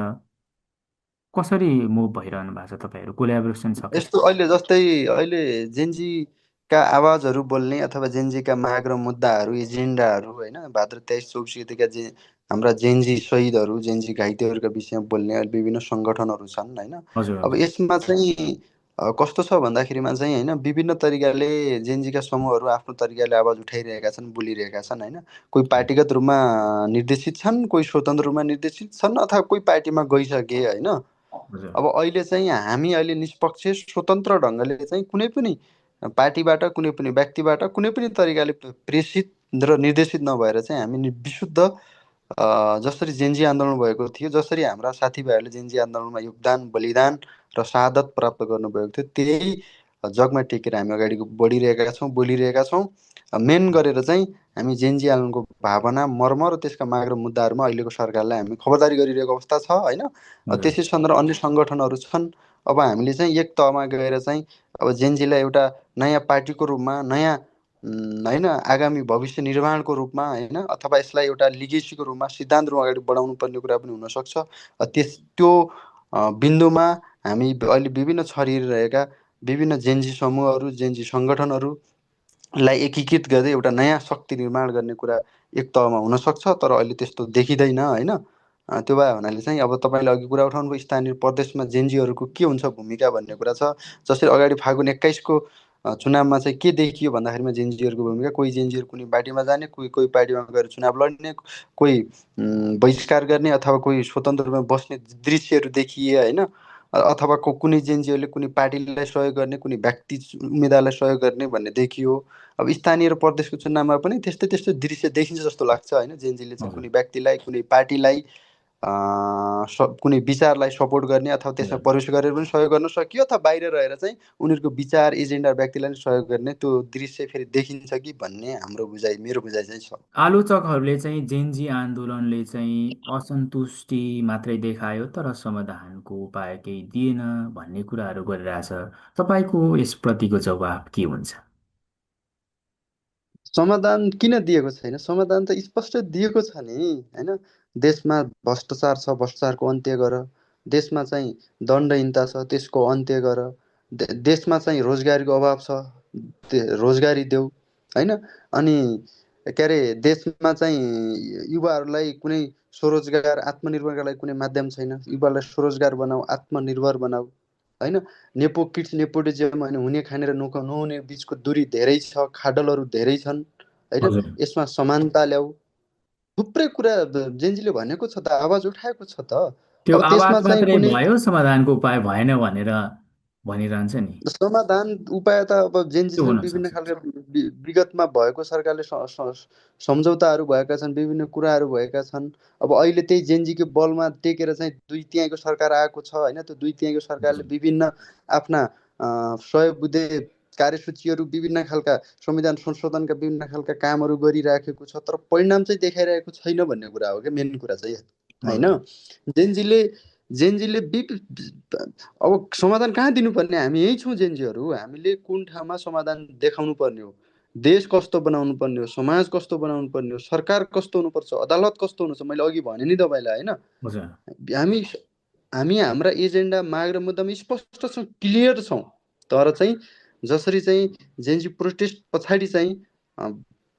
B: कसरी मुभ भइरहनु भएको छ तपाईँहरू, कोल्याबोरेसन छ
A: यस्तो
B: कसरी?
A: अहिले जस्तै अहिले जेनजीका आवाजहरू बोल्ने अथवा जेनजीका माग र मुद्दाहरू, एजेन्डाहरू होइन, भाद्र 23-24 गतिका हाम्रा जेनजी शहीदहरू, जेनजी घाइतेहरूका विषयमा बोल्ने अहिले विभिन्न सङ्गठनहरू छन् होइन।
B: हजुर
A: अब
B: हजुर
A: यसमा चाहिँ कस्तो छ भन्दाखेरिमा चाहिँ होइन, विभिन्न तरिकाले जेनजीका समूहहरू आफ्नो तरिकाले आवाज उठाइरहेका छन्, बोलिरहेका छन् होइन। कोही पार्टीगत रूपमा निर्देशित छन्, कोही स्वतन्त्र रूपमा निर्देशित छन्, अथवा कोही पार्टीमा गइसके होइन।
B: हजुर
A: अब अहिले चाहिँ हामी अहिले निष्पक्ष स्वतन्त्र ढङ्गले चाहिँ कुनै पनि पार्टीबाट, कुनै पनि व्यक्तिबाट, कुनै पनि तरिकाले प्रेषित र निर्देशित नभएर चाहिँ हामी विशुद्ध जसरी जेन्जी आन्दोलन भएको थियो, जसरी हाम्रा साथीभाइहरूले जेन्जी आन्दोलनमा योगदान, बलिदान र शहादत प्राप्त गर्नुभएको थियो, त्यही जगमा टेकेर हामी अगाडि बढिरहेका छौँ, बोलिरहेका छौँ। मेन गरेर चाहिँ हामी जेनजी आन्दोलनको भावना, मर्म र त्यसका माग र मुद्दाहरूमा अहिलेको सरकारलाई हामी खबरदारी गरिरहेको अवस्था छ होइन।
B: हजुर
A: त्यसै छन् र अन्य सङ्गठनहरू छन्। अब हामीले चाहिँ एक तहमा गएर चाहिँ अब जेनजीलाई एउटा नयाँ पार्टीको रूपमा, नयाँ होइन आगामी भविष्य निर्माणको रूपमा होइन, अथवा यसलाई एउटा लिगेसीको रूपमा, सिद्धान्त रूपमा अगाडि बढाउनु पर्ने कुरा पनि हुनसक्छ। त्यो बिन्दुमा हामी अहिले विभिन्न छरिरहेका विभिन्न जेनजी समूहहरू, जेनजी सङ्गठनहरूलाई एकीकृत गर्दै एउटा नयाँ शक्ति निर्माण गर्ने कुरा एक तहमा हुनसक्छ, तर अहिले त्यस्तो देखिँदैन होइन। त्यो भए हुनाले चाहिँ अब तपाईँले अघि कुरा उठाउनुभयो स्थानीय प्रदेशमा जेनजीहरूको के हुन्छ भूमिका भन्ने कुरा छ। जसरी अगाडि फागुन 21को चुनावमा चाहिँ के देखियो भन्दाखेरिमा जेनजीहरूको भूमिका, कोही जेनजीहरू कुनै पार्टीमा जाने, कोही पार्टीमा गएर चुनाव लड्ने, कोही बहिष्कार गर्ने अथवा कोही स्वतन्त्र रूपमा बस्ने दृश्यहरू देखिए होइन। अथवा कुनै जेनजीहरूले कुनै पार्टीलाई सहयोग गर्ने, कुनै व्यक्ति उम्मेदवारलाई सहयोग गर्ने भन्ने देखियो। अब स्थानीय र प्रदेशको चुनावमा पनि त्यस्तै त्यस्तो दृश्य देखिन्छ जस्तो लाग्छ होइन। जेनजीले चाहिँ
B: हजुर
A: कुनै व्यक्तिलाई, कुनै पार्टीलाई, कुनै विचारलाई सपोर्ट गर्ने अथवा त्यसमा
B: हजुर।
A: प्रवेश गरेर पनि सहयोग गर्न सकियो, अथवा बाहिर रहेर चाहिँ उनीहरूको विचार, एजेन्डा, व्यक्तिलाई पनि सहयोग गर्ने त्यो दृश्य फेरि देखिन्छ कि भन्ने हाम्रो बुझाइ, मेरो बुझाइ चाहिँ छ।
B: आलोचकहरूले चाहिँ जेनजी आन्दोलनले चाहिँ असन्तुष्टि मात्रै देखायो तर समाधानको उपाय केही दिएन भन्ने कुराहरू गरिरहेछ। तपाईँको यसप्रतिको जवाब के हुन्छ?
A: समाधान किन दिएको छैन? समाधान त स्पष्ट दिएको छ नि होइन। देशमा भ्रष्टाचार छ, भ्रष्टाचारको अन्त्य गर। देशमा चाहिँ दण्डहीनता छ, त्यसको अन्त्य गर। देशमा चाहिँ रोजगारीको अभाव छ, रोजगारी देऊ होइन। अनि के अरे देशमा चाहिँ युवाहरूलाई कुनै स्वरोजगार, आत्मनिर्भरका लागि कुनै माध्यम छैन। युवालाई स्वरोजगार बनाऊ, आत्मनिर्भर बनाऊ होइन। नेपो किड्स, नेपोटिजम होइन, हुने खाने र नहुने बिचको दूरी धेरै छ, खाडलहरू धेरै छन् होइन।
B: हजुर।
A: यसमा समानता ल्याऊ, थुप्रै कुरा जेनजीले भनेको छ त, आवाज उठाएको छ त।
B: त्यो
A: अब त्यसमा
B: आवाज
A: चाहिँ
B: मात्रै
A: कुनै
B: भयो, समाधानको उपाय भएन भनेर भनिरहन्छ नि।
A: समाधान उपाय त अब
B: के
A: जेनजीसँग
B: हुन
A: विभिन्न
B: सक्छ?
A: खालका विगतमा भएको सरकारले सम्झौताहरू भएका छन्, विभिन्न कुराहरू भएका छन्। अब अहिले त्यही जेनजीको बलमा टेकेर चाहिँ 2/3को सरकार आएको छ होइन। त्यो 2/3को सरकारले
B: हजुर
A: विभिन्न आफ्ना सहयोग बुद्धे कार्यसूचीहरू, विभिन्न खालका संविधान संशोधनका विभिन्न खालका कामहरू गरिराखेको छ, तर परिणाम चाहिँ देखाइरहेको छैन भन्ने कुरा हो क्या मेन कुरा चाहिँ होइन।
B: हजुर
A: जेनजीले जेनजीले अब समाधान कहाँ दिनुपर्ने? हामी यही छौँ जेनजीहरू। हामीले कुन ठाउँमा समाधान देखाउनु पर्ने हो, देश कस्तो बनाउनु पर्ने हो, समाज कस्तो बनाउनु पर्ने हो, सरकार कस्तो हुनुपर्छ, अदालत कस्तो हुनुपर्छ, मैले अघि भने नि तपाईँलाई होइन।
B: हजुर।
A: हामी हामी हाम्रा एजेन्डा, माग र मुद्दामा स्पष्ट छौँ, क्लियर छौँ। तर चाहिँ जसरी चाहिँ जेनजी प्रोटेस्ट पछाडि चाहिँ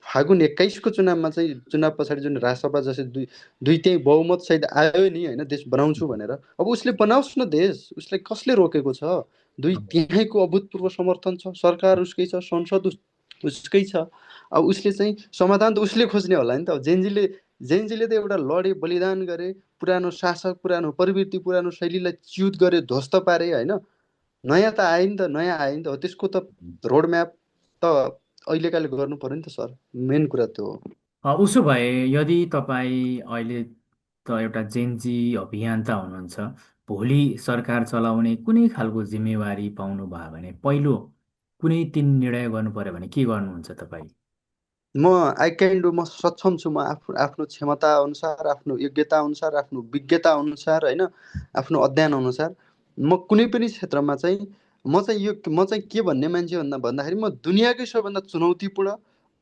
A: फागुन 21को चुनावमा चाहिँ, चुनाव पछाडि जुन राजसभा जसरी दुई त्यही बहुमत सहित आयो नि होइन, देश बनाउँछु भनेर, अब उसले बनाओस् न देश। उसलाई कसले रोकेको छ? दुई तिहाईको अभूतपूर्व समर्थन छ, सरकार उसकै छ, संसद उसकै छ। अब उसले चाहिँ समाधान त उसले खोज्ने होला नि त। जेनजीले त एउटा लडे, बलिदान गरे, पुरानो शासक, पुरानो प्रवृत्ति, पुरानो शैलीलाई च्युत गरे, ध्वस्त पारे होइन। नयाँ त आयो नि त, नयाँ आयो नि त। त्यसको त रोड म्याप त अहिलेकाले गर्नु पर्यो नि त सर। मेन कुरा त्यो हो।
B: उसो भए यदि तपाईँ अहिले त एउटा जेनजी अभियन्ता हुनुहुन्छ, भोलि सरकार चलाउने कुनै खालको जिम्मेवारी पाउनुभयो भने पहिलो कुनै तिन निर्णय गर्नु पर्यो भने के गर्नुहुन्छ तपाईँ?
A: म आई क्यान डु, म सक्षम छु। म आफ्नो क्षमता अनुसार, आफ्नो योग्यता अनुसार, आफ्नो विज्ञता अनुसार होइन, आफ्नो अध्ययन अनुसार म कुनै पनि क्षेत्रमा चाहिँ म चाहिँ के भन्ने मान्छे भन्दाखेरि म दुनियाँकै सबैभन्दा चुनौतीपूर्ण,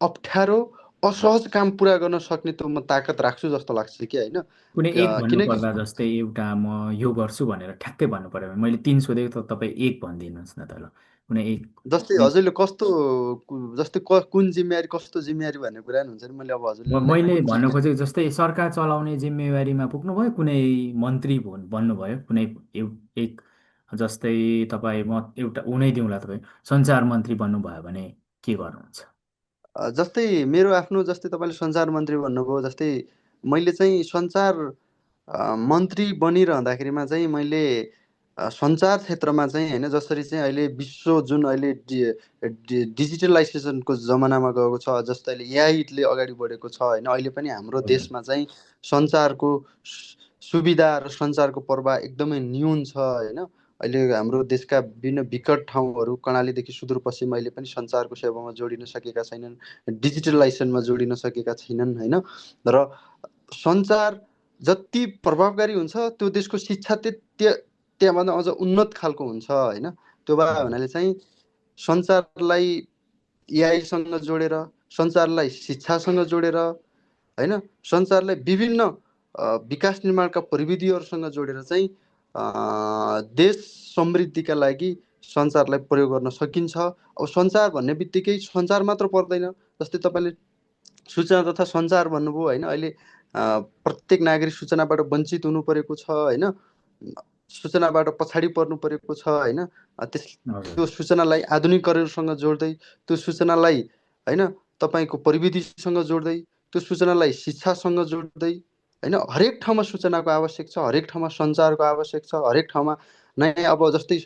A: अप्ठ्यारो, असहज काम पुरा गर्न सक्ने त्यो म ताकत राख्छु जस्तो लाग्छ कि होइन।
B: कुनै एक
A: किनकि
B: भन्नुपर्दा जस्तै एउटा म यो गर्छु भनेर ठ्याक्कै भन्नु पर्यो भने मैले तिन सोधेको त तपाईँ एक भनिदिनुहोस् न त ल। कुनै एक
A: जस्तै
B: कुनै
A: हजुरले कस्तो जस्तै कुन जिम्मेवारी, कस्तो जिम्मेवारी भन्ने कुरा नि हुन्छ नि। मैले अब हजुरलाई
B: मैले
A: कुन
B: भन्न
A: चाहिँ
B: खोजेको जस्तै सरकार चलाउने जिम्मेवारीमा पुग्नुभयो, कुनै मन्त्री बन्नुभयो, कुनै एक जस्तै तपाईँ म एउटा उनै दिउँला, तपाईँ सञ्चार मन्त्री बन्नुभयो भने के गर्नुहुन्छ?
A: जस्तै मेरो आफ्नो, जस्तै तपाईँले सञ्चार मन्त्री भन्नुभयो, जस्तै मैले चाहिँ सञ्चार मन्त्री बनिरहँदाखेरिमा चाहिँ मैले सञ्चार क्षेत्रमा चाहिँ होइन, जसरी चाहिँ अहिले विश्व जुन अहिले डिजिटलाइजेसनको जमानामा गएको छ, जस्तै अहिले एआईले अगाडि बढेको छ होइन। अहिले पनि हाम्रो
B: हजुर
A: देशमा चाहिँ सञ्चारको सुविधा र सञ्चारको प्रवाह एकदमै न्यून छ होइन। अहिले हाम्रो देशका विभिन्न विकट ठाउँहरू कर्णालीदेखि सुदूरपश्चिम अहिले पनि सञ्चारको सेवामा जोडिन सकेका छैनन्, डिजिटलाइजेसनमा जोडिन सकेका छैनन् होइन। र सञ्चार जति प्रभावकारी हुन्छ त्यो देशको शिक्षा त्यहाँभन्दा अझ उन्नत खालको हुन्छ होइन। त्यो भए हुनाले चाहिँ सञ्चारलाई एआईसँग जोडेर, सञ्चारलाई शिक्षासँग जोडेर होइन, सञ्चारलाई विभिन्न विकास निर्माणका प्रविधिहरूसँग जोडेर चाहिँ देश समृद्धिका लागि सञ्चारलाई प्रयोग गर्न सकिन्छ। अब सञ्चार भन्ने बित्तिकै सञ्चार मात्र पर्दैन, जस्तै तपाईँले सूचना तथा सञ्चार भन्नुभयो होइन। अहिले प्रत्येक नागरिक सूचनाबाट वञ्चित हुनु परेको छ होइन, सूचनाबाट पछाडि पर्नु परेको छ होइन।
B: हजुर।
A: त्यो सूचनालाई आधुनिकरणसँग जोड्दै, त्यो सूचनालाई होइन तपाईँको प्रविधिसँग जोड्दै, त्यो सूचनालाई शिक्षासँग जोड्दै होइन, हरेक ठाउँमा सूचनाको आवश्यक छ, हरेक ठाउँमा सञ्चारको आवश्यक छ, हरेक ठाउँमा नयाँ अब जस्तै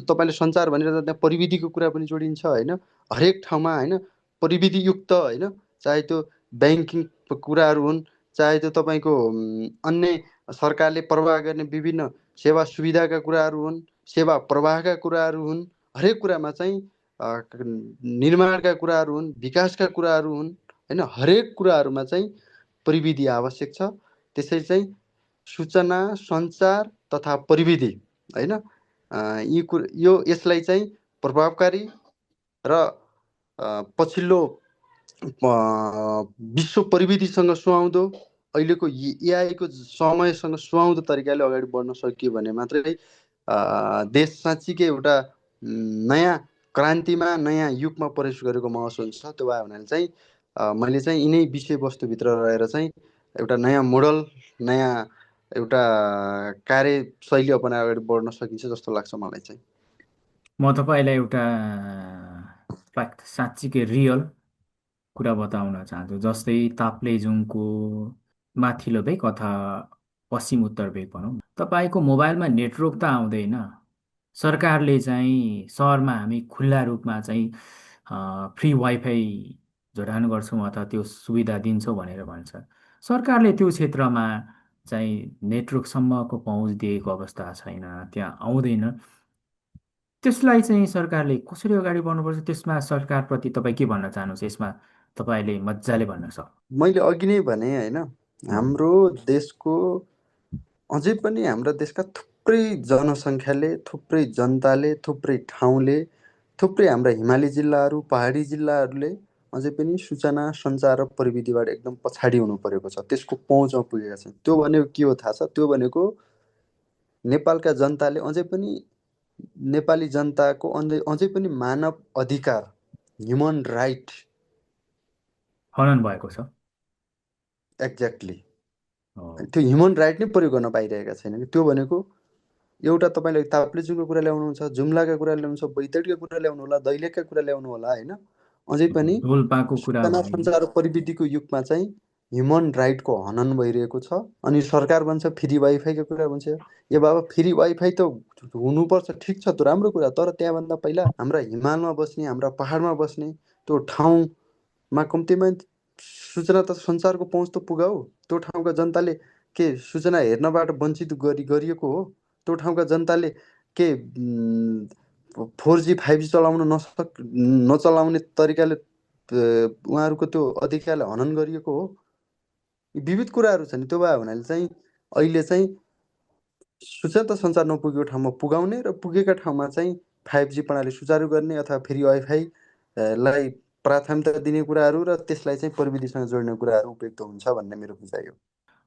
A: तपाईँले सञ्चार भनेर त्यहाँ प्रविधिको कुरा पनि जोडिन्छ होइन। हरेक ठाउँमा होइन प्रविधियुक्त होइन, चाहे त्यो ब्याङ्किङ कुराहरू हुन्, चाहे त्यो तपाईँको अन्य सरकारले प्रवाह गर्ने विभिन्न सेवा सुविधाका कुराहरू हुन्, सेवा प्रवाहका कुराहरू हुन्, हरेक कुरामा चाहिँ निर्माणका कुराहरू हुन्, विकासका कुराहरू हुन् होइन, हरेक कुराहरूमा चाहिँ प्रविधि आवश्यक छ। त्यसरी चाहिँ सूचना सञ्चार तथा प्रविधि होइन, यसलाई चाहिँ प्रभावकारी र पछिल्लो विश्व प्रविधिसँग सुहाउँदो, अहिलेको एआईको समयसँग सुहाउँदो तरिकाले अगाडि बढ्न सकियो भने मात्रै देश साँच्चीकै एउटा नयाँ क्रान्तिमा, नयाँ युगमा प्रवेश गरेको महसुस हुन्छ। त्यो भए हुनाले चाहिँ मैले चाहिँ यिनै विषयवस्तुभित्र रहेर चाहिँ एउटा नयाँ मोडल, नयाँ एउटा कार्यशैली अपनाएर अगाडि बढ्न सकिन्छ जस्तो लाग्छ मलाई चाहिँ।
B: म तपाईँलाई एउटा फ्याक्ट, साँच्चीकै रियल कुरा बताउन चाहन्छु। जस्तै ताप्लेजुङको माथिल्लो भेक अथवा पश्चिम उत्तर भेक भनौँ न, तपाईँको मोबाइलमा नेटवर्क त आउँदैन, सरकारले चाहिँ सहरमा हामी खुल्ला रूपमा चाहिँ फ्री वाइफाई जडान गर्छौँ अथवा त्यो सुविधा दिन्छौँ भनेर भन्छ। सरकारले त्यो क्षेत्रमा चाहिँ नेटवर्कसम्मको पहुँच दिएको अवस्था छैन, त्यहाँ आउँदैन। त्यसलाई चाहिँ सरकारले कसरी अगाडि बढ्नुपर्छ, त्यसमा सरकारप्रति तपाईँ के भन्न चाहनुहुन्छ? यसमा तपाईँले मजाले भन्न सक्नु।
A: मैले अघि नै भने होइन, हाम्रो देशको अझै पनि हाम्रा देशका थुप्रै जनसङ्ख्याले, थुप्रै जनताले, थुप्रै ठाउँले, थुप्रै हाम्रा हिमाली जिल्लाहरू, पहाडी जिल्लाहरूले अझै पनि सूचना सञ्चार र प्रविधिबाट एकदम पछाडि हुनु परेको छ, त्यसको पहुँचमा पुगेका छन्। त्यो भनेको के हो थाहा छ? त्यो भनेको नेपालका जनताले अझै पनि, नेपाली जनताको अझै पनि मानव अधिकार, ह्युमन राइट,
B: हनन भएको छ।
A: एक्ज्याक्टली
B: हो।
A: त्यो ह्युमन राइट नै प्रयोग गर्न पाइरहेका छैन कि। त्यो भनेको एउटा तपाईँले ताप्लेजुङको कुरा ल्याउनुहुन्छ, जुम्लाका कुरा ल्याउनुहुन्छ, बैतडीको कुरा ल्याउनु होला, दैलेखका कुरा ल्याउनु होला होइन, अझै पनि
B: रोल्पाको कुरा
A: सूचना
B: भयो।
A: सञ्चार प्रविधिको युगमा चाहिँ ह्युमन राइटको हनन भइरहेको छ। अनि सरकार भन्छ फ्री वाइफाईको कुरा भन्छ। ए बाबा, फ्री वाइफाई त हुनुपर्छ, ठिक छ, त्यो राम्रो कुरा, तर त्यहाँभन्दा पहिला हाम्रा हिमालमा बस्ने, हाम्रा पहाडमा बस्ने त्यो ठाउँमा कम्तीमा सूचना त सञ्चारको पहुँच त पुगाऊ। त्यो ठाउँका जनताले के सूचना हेर्नबाट वञ्चित गरिएको हो? त्यो ठाउँका जनताले के 4G 5G चलाउन नचलाउने तरिकाले उहाँहरूको त्यो अधिकारलाई हनन गरिएको हो? यी विविध कुराहरू छन्। त्यो भए हुनाले चाहिँ अहिले चाहिँ सूचना त सञ्चार नपुगेको ठाउँमा पुगाउने र पुगेका ठाउँमा चाहिँ 5G प्रणाली सुचारू गर्ने अथवा फ्री वाइफाई लाई प्राथमिकता दिने कुराहरू र त्यसलाई चाहिँ प्रविधिसँग जोड्ने कुराहरू उपयुक्त हुन्छ भन्ने मेरो बुझाइ हो।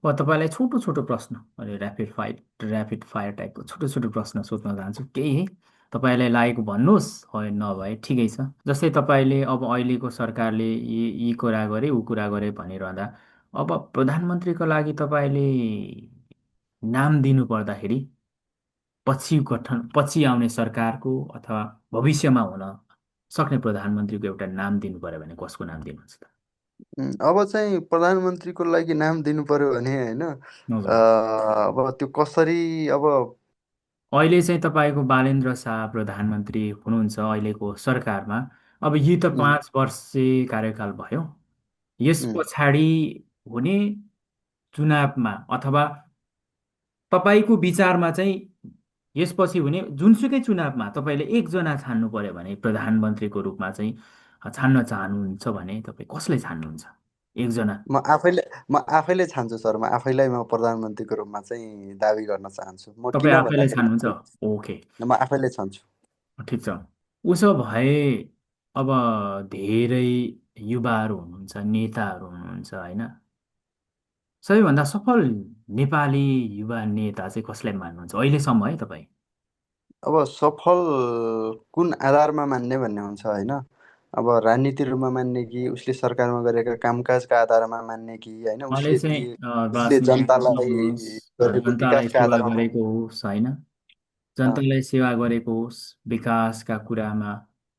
B: म तपाईँलाई छोटो छोटो प्रश्न, अनि ऱ्यापिड फायर टाइपको छोटो छोटो प्रश्न सोध्न चाहन्छु। केही तपाईँलाई लागेको भन्नुहोस्, है नभए ठिकै छ। जस्तै तपाईँले अब अहिलेको सरकारले यी कुरा गरे ऊ कुरा गरे भनिरहँदा, अब प्रधानमन्त्रीको लागि तपाईँले नाम दिनु पर्दाखेरि पछि आउने सरकारको अथवा भविष्यमा हुन सक्ने प्रधानमन्त्रीको एउटा नाम दिनु पर्यो भने कसको नाम दिनुहुन्छ त?
A: अब चाहिँ प्रधानमन्त्रीको लागि नाम दिनु पर्यो भने होइन,
B: हजुर।
A: अब त्यो कसरी अब
B: अहिले चाहिँ तपाईँको बालेन्द्र शाह प्रधानमन्त्री हुनुहुन्छ अहिलेको सरकारमा। अब यी त
A: उम्,
B: 5 वर्ष कार्यकाल भयो। यस
A: उम्,
B: पछाडि हुने चुनावमा अथवा तपाईँको विचारमा चाहिँ यसपछि हुने जुनसुकै चुनावमा तपाईँले एकजना छान्नु पर्यो भने प्रधानमन्त्रीको रूपमा चाहिँ छान्न चाहनुहुन्छ भने तपाईँ कसलाई छान्नुहुन्छ? एकजना।
A: म आफैले म आफैले छान्छु सर, म आफैलाई म प्रधानमन्त्रीको रूपमा चाहिँ दाबी गर्न चाहन्छु। म
B: तपाईँ
A: किन
B: आफैलाई
A: भन्दाखेरि
B: छान्नुहुन्छ?
A: चाहिँ
B: ओके।
A: म आफैले छान्छु।
B: ठिक छ। उसो भए अब धेरै युवाहरू हुनुहुन्छ, नेताहरू हुनुहुन्छ होइन? सबैभन्दा सफल नेपाली युवा नेता चाहिँ कसलाई मान्नुहुन्छ अहिलेसम्म है तपाईँ?
A: अब सफल कुन आधारमा मान्ने भन्ने हुन्छ होइन। अब राजनीति रूपमा मान्ने कि उसले सरकारमा गरेका कामकाजका आधारमा मान्ने कि होइन,
B: उहाँले
A: उसले
B: चाहिँ
A: उसले
B: राजनीतिमा
A: जनतालाई
B: नहुनुहोस्,
A: गरेको
B: जनतालाई
A: विकासका
B: सेवा
A: आधारमा
B: गरेको होस् होइन,
A: अँ,
B: जनतालाई सेवा गरेको होस्, विकासका कुरामा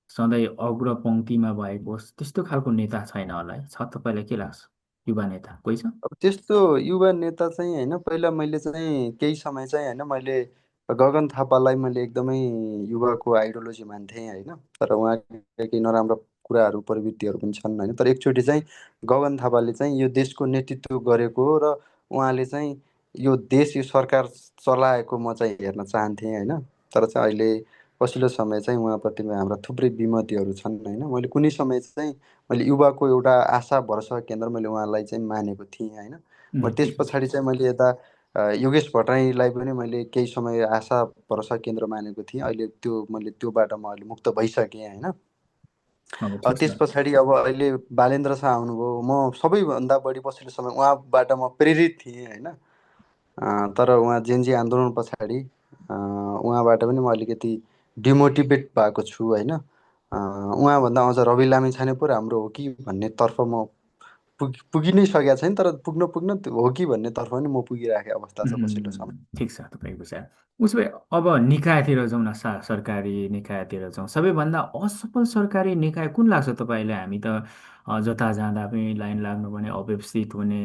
B: सधैँ अग्रपङ्क्तिमा भएको होस्, त्यस्तो खालको नेता छैन होला है? छ तपाईँलाई के लाग्छ? युवा नेता कोही छ?
A: अब त्यस्तो युवा नेता चाहिँ होइन, पहिला मैले चाहिँ केही समय चाहिँ होइन, मैले गगन थापालाई मैले एकदमै युवाको आइडियोलोजी मान्थेँ होइन। तर उहाँका केही नराम्रो कुराहरू प्रवृत्तिहरू पनि छन् होइन। तर एकचोटि चाहिँ गगन थापाले चाहिँ यो देशको नेतृत्व गरेको हो र उहाँले चाहिँ यो देश यो सरकार चलाएको म चाहिँ हेर्न चाहन्थेँ होइन। तर चाहिँ अहिले पछिल्लो समय चाहिँ उहाँप्रति हाम्रा थुप्रै विमतिहरू छन् होइन। मैले कुनै समय चाहिँ मैले युवाको एउटा आशा भरोसा केन्द्र मैले उहाँलाई चाहिँ मानेको थिएँ होइन। म त्यस
B: ठिक छ।
A: पछाडि चाहिँ मैले यता योगेश भट्टराईलाई पनि मैले केही समय आशा भरोसा केन्द्र मानेको थिएँ। अहिले त्यो मैले त्योबाट म अहिले मुक्त भइसकेँ होइन।
B: अब ठिक
A: त्यस
B: छ।
A: पछाडि अब अहिले बालेन्द्र शाह आउनुभयो, म सबैभन्दा बढी पछिल्लो समय उहाँबाट म प्रेरित थिएँ होइन। तर उहाँ जेनजी आन्दोलन पछाडि उहाँबाट पनि म अलिकति डिमोटिभेट भएको छु होइन। उहाँभन्दा अझ रवि लामिछाने पो राम्रो हो कि भन्ने तर्फ म पुगि नै सकेको छैन, तर पुग्न पुग्न त्यो हो कि भन्ने तर्फ पनि म पुगिराखेको अवस्था छ पछिल्लो समय।
B: ठिक छ तपाईँको विचार। उसो भए अब निकायतिर जाउँ न, सरकारी निकायतिर जाउँ। सबैभन्दा असफल सरकारी निकाय कुन लाग्छ तपाईँलाई? हामी त जता जाँदा पनि लाइन लाग्नुपर्ने, अव्यवस्थित हुने,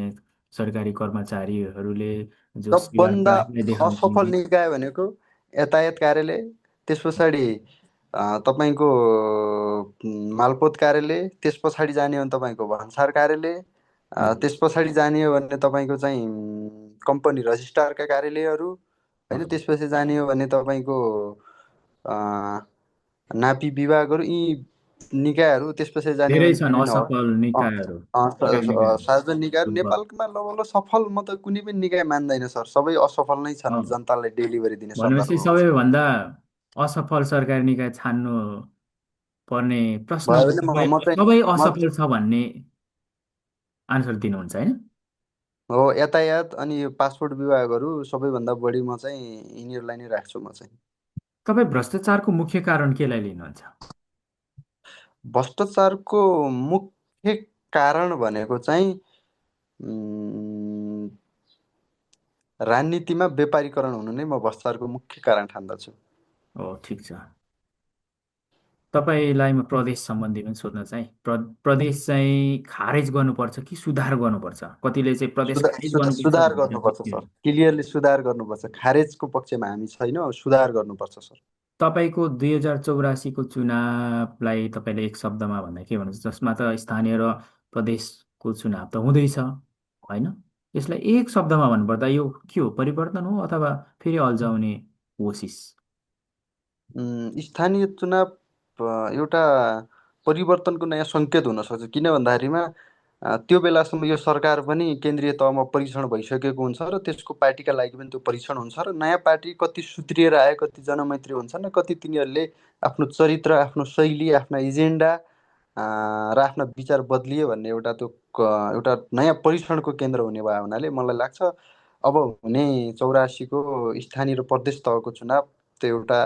B: सरकारी कर्मचारीहरूले जो
A: सबभन्दा
B: सेवाग्राहीलाई
A: असफल
B: देखाउँछन्।
A: निकाय भनेको यातायात कार्यालय, त्यस पछाडि तपाईँको मालपोत कार्यालय, त्यस पछाडि जाने हो भने तपाईँको भन्सार कार्यालय, त्यस पछाडि जाने हो भने तपाईँको चाहिँ कम्पनी रजिस्ट्रारका कार्यालयहरू होइन, त्यसपछि जाने हो भने तपाईँको अ, नापी विभागहरू, यी निकायहरू, त्यसपछि जाने हो
B: धेरै
A: भने
B: छन्
A: विभिन्न
B: असफल निकायहरू, सरकारी
A: सार्वजनिक निकायहरू
B: निकायहरू।
A: नेपालमा लगभग सफल म त कुनै पनि निकाय मान्दैन सर, सबै असफल नै छन्
B: अँ,
A: जनतालाई डेलिभरी दिने
B: भनेपछि
A: सन्दर्भमा।
B: सबैभन्दा असफल सरकारी निकाय छान्नु पर्ने प्रश्न
A: भयो
B: त
A: भने
B: सबै
A: म चाहिँ
B: सबै
A: म
B: असफल छ भन्ने आन्सर दिनुहुन्छ होइन?
A: हो यातायात अनि यो पासपोर्ट विभागहरू सबैभन्दा बढी म चाहिँ यिनीहरूलाई नै राख्छु म चाहिँ।
B: तपाईँ भ्रष्टाचारको मुख्य कारण केलाई लिनुहुन्छ?
A: भ्रष्टाचारको मुख्य कारण भनेको चाहिँ उम्, राजनीतिमा व्यापारीकरण हुनु नै म भ्रष्टाचारको मुख्य कारण ठान्दछु।
B: ओ ठिक छ। तपाईँलाई म प्रदेश सम्बन्धी पनि सोध्न चाहिँ प्रदेश चाहिँ खारेज गर्नुपर्छ कि सुधार गर्नुपर्छ? कतिले चाहिँ प्रदेश खारेज गर्नुपर्छ
A: सुधार गर्नुपर्छ
B: भन्छ।
A: सर, क्लियरली सुधार गर्नुपर्छ। खारेजको पक्षमा हामी छैनौँ, सुधार गर्नुपर्छ सर।
B: तपाईँको 2084को चुनावलाई तपाईँले एक शब्दमा भन्दा के भन्नुहुन्छ? जसमा त स्थानीय र प्रदेशको चुनाव त हुँदैछ होइन? यसलाई एक शब्दमा भन्नुपर्दा यो के हो? परिवर्तन हो अथवा फेरि अल्झाउने कोसिस?
A: स्थानीय चुनाव एउटा परिवर्तनको नयाँ सङ्केत हुनसक्छ। किन भन्दाखेरिमा त्यो बेलासम्म यो सरकार पनि केन्द्रीय तहमा परीक्षण भइसकेको हुन्छ र त्यसको पार्टीका लागि पनि त्यो परीक्षण हुन्छ र नयाँ पार्टी कति सुध्रिएर आए, कति जनमैत्री हुन्छन् र कति तिनीहरूले आफ्नो चरित्र, आफ्नो शैली, आफ्ना एजेन्डा र आफ्ना विचार बदलिए भन्ने एउटा त्यो एउटा नयाँ परीक्षणको केन्द्र हुने भयो हुनाले मलाई लाग्छ अब हुने 84को स्थानीय र प्रदेश तहको चुनाव त्यो एउटा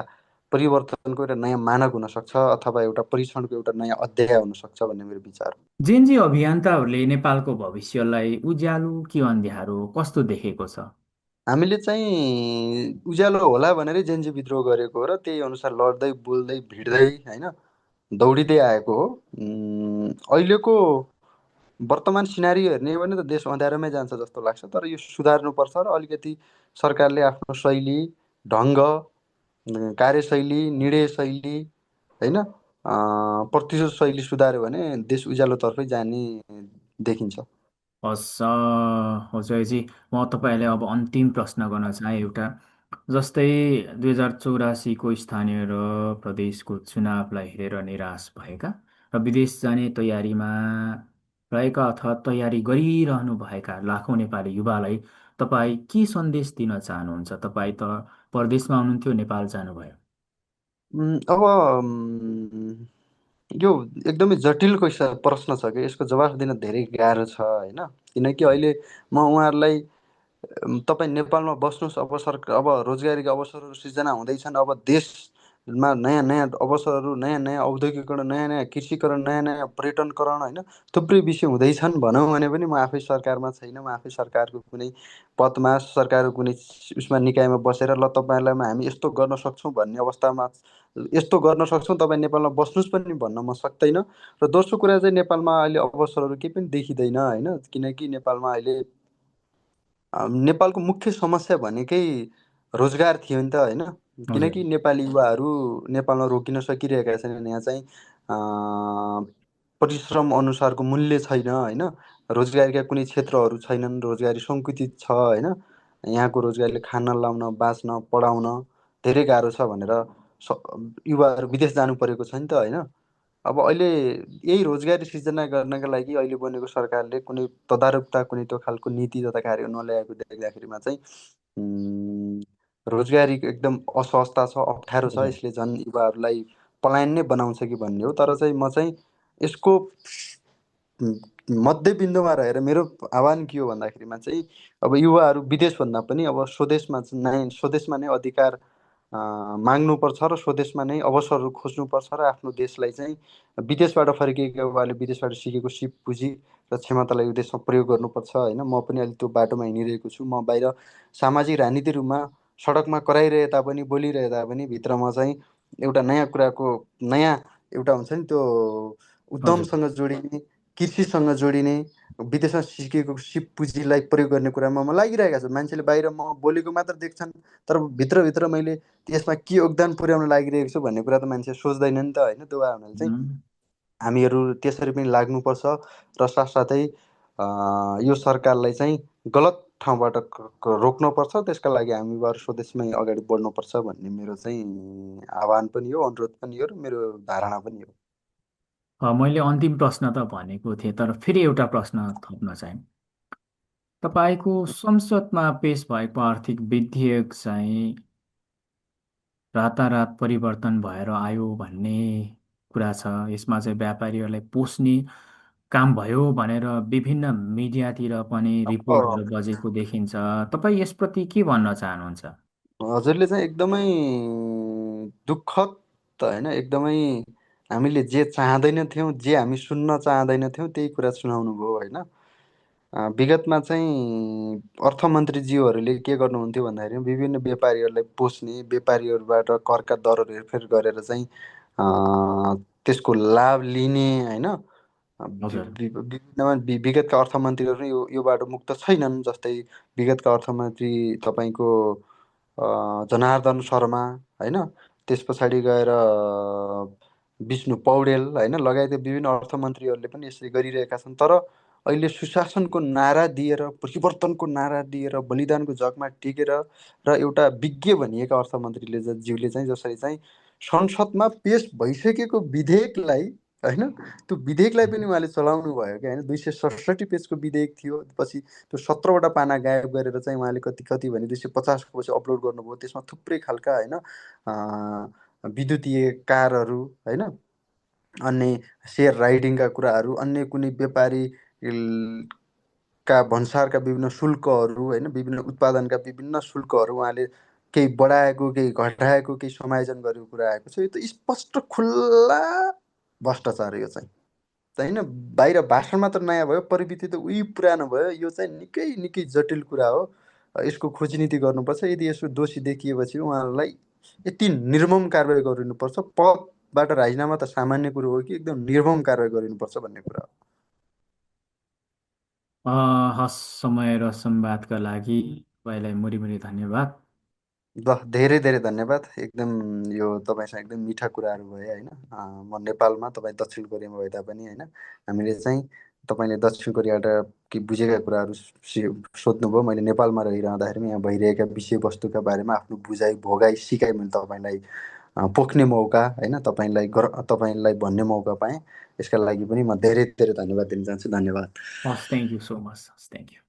A: परिवर्तनको एउटा नयाँ मानक हुनसक्छ अथवा एउटा परीक्षणको एउटा नयाँ अध्याय हुनसक्छ भन्ने मेरो विचार हो।
B: जेनजी अभियन्ताहरूले नेपालको भविष्यलाई उज्यालो कि अँध्यारो कस्तो देखेको छ?
A: हामीले चाहिँ उज्यालो होला भनेरै जेन्जी विद्रोह गरेको हो र त्यही अनुसार लड्दै बोल्दै भिड्दै होइन दौडिँदै आएको हो। अहिलेको वर्तमान सिनारी हेर्ने हो भने त देश अँध्यारोमै जान्छ जस्तो लाग्छ। तर यो सुधार्नुपर्छ र अलिकति सरकारले आफ्नो शैली, ढङ्ग, कार्यशैली, निर्णय शैली होइन प्रतिशोध शैली सुधार्यो भने देश उज्यालोतर्फै जाने देखिन्छ।
B: हस्, होसपछि म तपाईँलाई अब अन्तिम प्रश्न गर्न चाहेँ एउटा। जस्तै 2084को स्थानीय र प्रदेशको चुनावलाई हेरेर निराश भएका र विदेश जाने तयारीमा रहेका अथवा तयारी गरिरहनुभएका लाखौँ नेपाली युवालाई तपाईँ के सन्देश दिन चाहनुहुन्छ? तपाईँ त परदेशमा हुनुहुन्थ्यो, नेपाल जानुभयो।
A: अब यो एकदमै जटिल प्रश्न छ कि यसको जवाफ दिन धेरै गाह्रो छ होइन। किनकि अहिले म उहाँहरूलाई तपाईँ नेपालमा बस्नुहोस्, अब अब रोजगारीका अवसरहरू सृजना हुँदैछन्, अब देशमा नयाँ नयाँ अवसरहरू, नयाँ नयाँ औद्योगिकरण, नयाँ नयाँ कृषिकरण, नयाँ नयाँ पर्यटनकरण होइन, थुप्रै विषय हुँदैछन् भनौँ भने पनि म आफै सरकारमा छैन, म आफै सरकारको कुनै पदमा, सरकारको कुनै उसमा निकायमा बसेर ल तपाईँहरूलाई हामी यस्तो गर्न सक्छौँ भन्ने अवस्थामा, यस्तो गर्न सक्छौँ तपाईँ नेपालमा बस्नुहोस् पनि भन्न म सक्दैन। र दोस्रो कुरा चाहिँ नेपालमा अहिले अवसरहरू केही पनि देखिँदैन होइन, किनकि नेपालमा अहिले नेपालको मुख्य समस्या भनेकै रोजगार थियो नि त होइन।
B: हजुर।
A: किनकि नेपाली युवाहरू नेपालमा रोकिन सकिरहेका छैनन्। यहाँ चाहिँ परिश्रम अनुसारको मूल्य छैन होइन, रोजगारीका कुनै क्षेत्रहरू छैनन्, रोजगारी सङ्कुचित छ होइन। यहाँको रोजगारीले खान लाउन बाँच्न पढाउन धेरै गाह्रो छ भनेर स युवाहरू विदेश जानु परेको छ नि त होइन। अब अहिले यही रोजगारी सृजना गर्नका लागि अहिले बनेको सरकारले कुनै तदारुकता, कुनै त्यो खालको नीति तथा कार्य नल्याएको देख्दाखेरिमा चाहिँ रोजगारीको एकदम असहजता छ, अप्ठ्यारो छ।
B: हजुर।
A: यसले झन् युवाहरूलाई पलायन नै बनाउँछ कि भन्ने हो। तर चाहिँ म चाहिँ यसको मध्यबिन्दुमा रहेर मेरो आह्वान के हो भन्दाखेरिमा चाहिँ अब युवाहरू विदेशभन्दा पनि अब स्वदेशमा नै अधिकार माग्नुपर्छ र स्वदेशमा नै अवसरहरू खोज्नुपर्छ र आफ्नो देशलाई चाहिँ विदेशबाट फर्किएका युवाले विदेशबाट सिकेको सिप पुँजी र क्षमतालाई यो देशमा प्रयोग गर्नुपर्छ होइन। म पनि अहिले त्यो बाटोमा हिँडिरहेको छु। म बाहिर सामाजिक राजनीतिक रूपमा सडकमा कराइरहे तापनि, बोलिरहे तापनि भित्रमा चाहिँ एउटा नयाँ कुराको, नयाँ एउटा हुन्छ नि त्यो
B: हजुर।
A: उद्यमसँग जोडिने, कृषिसँग जोडिने, विदेशमा सिकेको सिप पुँजीलाई प्रयोग गर्ने कुरामा म लागिरहेको छु। मान्छेले बाहिर म बोलेको मात्र देख्छन्, तर भित्रभित्र मैले त्यसमा के योगदान पुर्याउन लागिरहेको छु भन्ने कुरा त मान्छे सोच्दैन नि त होइन। त्यो भए हुनाले चाहिँ
B: उम्,
A: हामीहरू त्यसरी पनि लाग्नुपर्छ र साथसाथै यो सरकारलाई चाहिँ गलत ठाउँबाट रोक्नुपर्छ। त्यसका लागि हामीहरू स्वदेशमै अगाडि बढ्नुपर्छ भन्ने मेरो चाहिँ आह्वान पनि हो, अनुरोध पनि हो र मेरो धारणा पनि हो।
B: मैले अन्तिम प्रश्न त भनेको थिएँ, तर फेरि एउटा प्रश्न थप्न चाहेँ। तपाईँको संसदमा पेश भएको आर्थिक विधेयक चाहिँ रातारात परिवर्तन भएर आयो भन्ने कुरा छ। यसमा चाहिँ व्यापारीहरूलाई पोस्ने काम भयो भनेर विभिन्न मिडियातिर पनि
A: अब
B: रिपोर्टहरू बजेको देखिन्छ। तपाईँ यसप्रति के भन्न चाहनुहुन्छ?
A: हजुरले चाहिँ एकदमै दुःखद त होइन, एकदमै हामीले जे चाहँदैनथ्यौँ, जे हामी सुन्न चाहँदैनथ्यौँ त्यही कुरा सुनाउनु भयो होइन। विगतमा चाहिँ अर्थमन्त्रीज्यूहरूले के गर्नुहुन्थ्यो भन्दाखेरि विभिन्न व्यापारीहरूलाई पोस्ने, व्यापारीहरूबाट करका दरहरू हेरफेर गरेर चाहिँ त्यसको लाभ लिने होइन।
B: हजुर।
A: विभिन्नमा विगतका अर्थमन्त्रीहरू यो बाटो मुक्त छैनन्। जस्तै विगतका अर्थमन्त्री तपाईँको जनार्दन शर्मा होइन, त्यस पछाडि गएर विष्णु पौडेल होइन, लगायत विभिन्न अर्थमन्त्रीहरूले पनि यसरी गरिरहेका छन्। तर अहिले सुशासनको नारा दिएर, परिवर्तनको नारा दिएर, बलिदानको जगमा टेकेर र एउटा विज्ञ भनिएका अर्थमन्त्रीले ज्यूले चाहिँ जसरी चाहिँ संसदमा पेश भइसकेको विधेयकलाई होइन, त्यो विधेयकलाई पनि उहाँले चलाउनु भयो क्या होइन। 267 पेजको विधेयक थियो, पछि त्यो 17वटा पाना गायब गरेर चाहिँ उहाँले कति कति भने 250को पछि अपलोड गर्नुभयो। त्यसमा थुप्रै खालका होइन विद्युतीय कारहरू होइन, अन्य सेयर राइडिङका कुराहरू, अन्य कुनै व्यापारी का भन्सारका विभिन्न शुल्कहरू होइन, विभिन्न उत्पादनका विभिन्न शुल्कहरू उहाँले केही बढाएको, केही घटाएको, केही समायोजन गरेको कुरा आएको छ। यो त स्पष्ट खुल्ला भ्रष्टाचार यो चाहिँ होइन। बाहिर भाषण मात्र नयाँ भयो, प्रविधि त उही पुरानो भयो। यो चाहिँ निकै निकै जटिल कुरा हो। यसको खोजनीति गर्नुपर्छ। यदि यसो दोषी देखिएपछि उहाँहरूलाई यति निर्मम कारवाही गरिनुपर्छ। पदबाट राजीनामा त सामान्य कुरो हो कि एकदम निर्मम कारवाही गरिनुपर्छ भन्ने कुरा हो।
B: हस्, समय र संवादका लागि तपाईँलाई मुरी मुरी धन्यवाद।
A: ल धेरै धेरै धन्यवाद। एकदम यो तपाईँसँग एकदम मिठा कुराहरू भयो होइन। म नेपालमा, तपाईँ दक्षिण कोरियामा भए तापनि होइन, हामीले चाहिँ तपाईँले दक्षिण कोरियाबाट के बुझेका कुराहरू सोध्नुभयो। मैले नेपालमा रहिरहँदाखेरि यहाँ भइरहेका विषयवस्तुका बारेमा आफ्नो बुझाइ भोगाइ सिकाइ मैले तपाईँलाई पोख्ने मौका होइन, तपाईँलाई भन्ने मौका पाएँ। यसका लागि पनि म धेरै धेरै धन्यवाद दिन चाहन्छु। धन्यवाद।
B: हस्, थ्याङ्क यू सो मच। हस्, थ्याङ्क यू।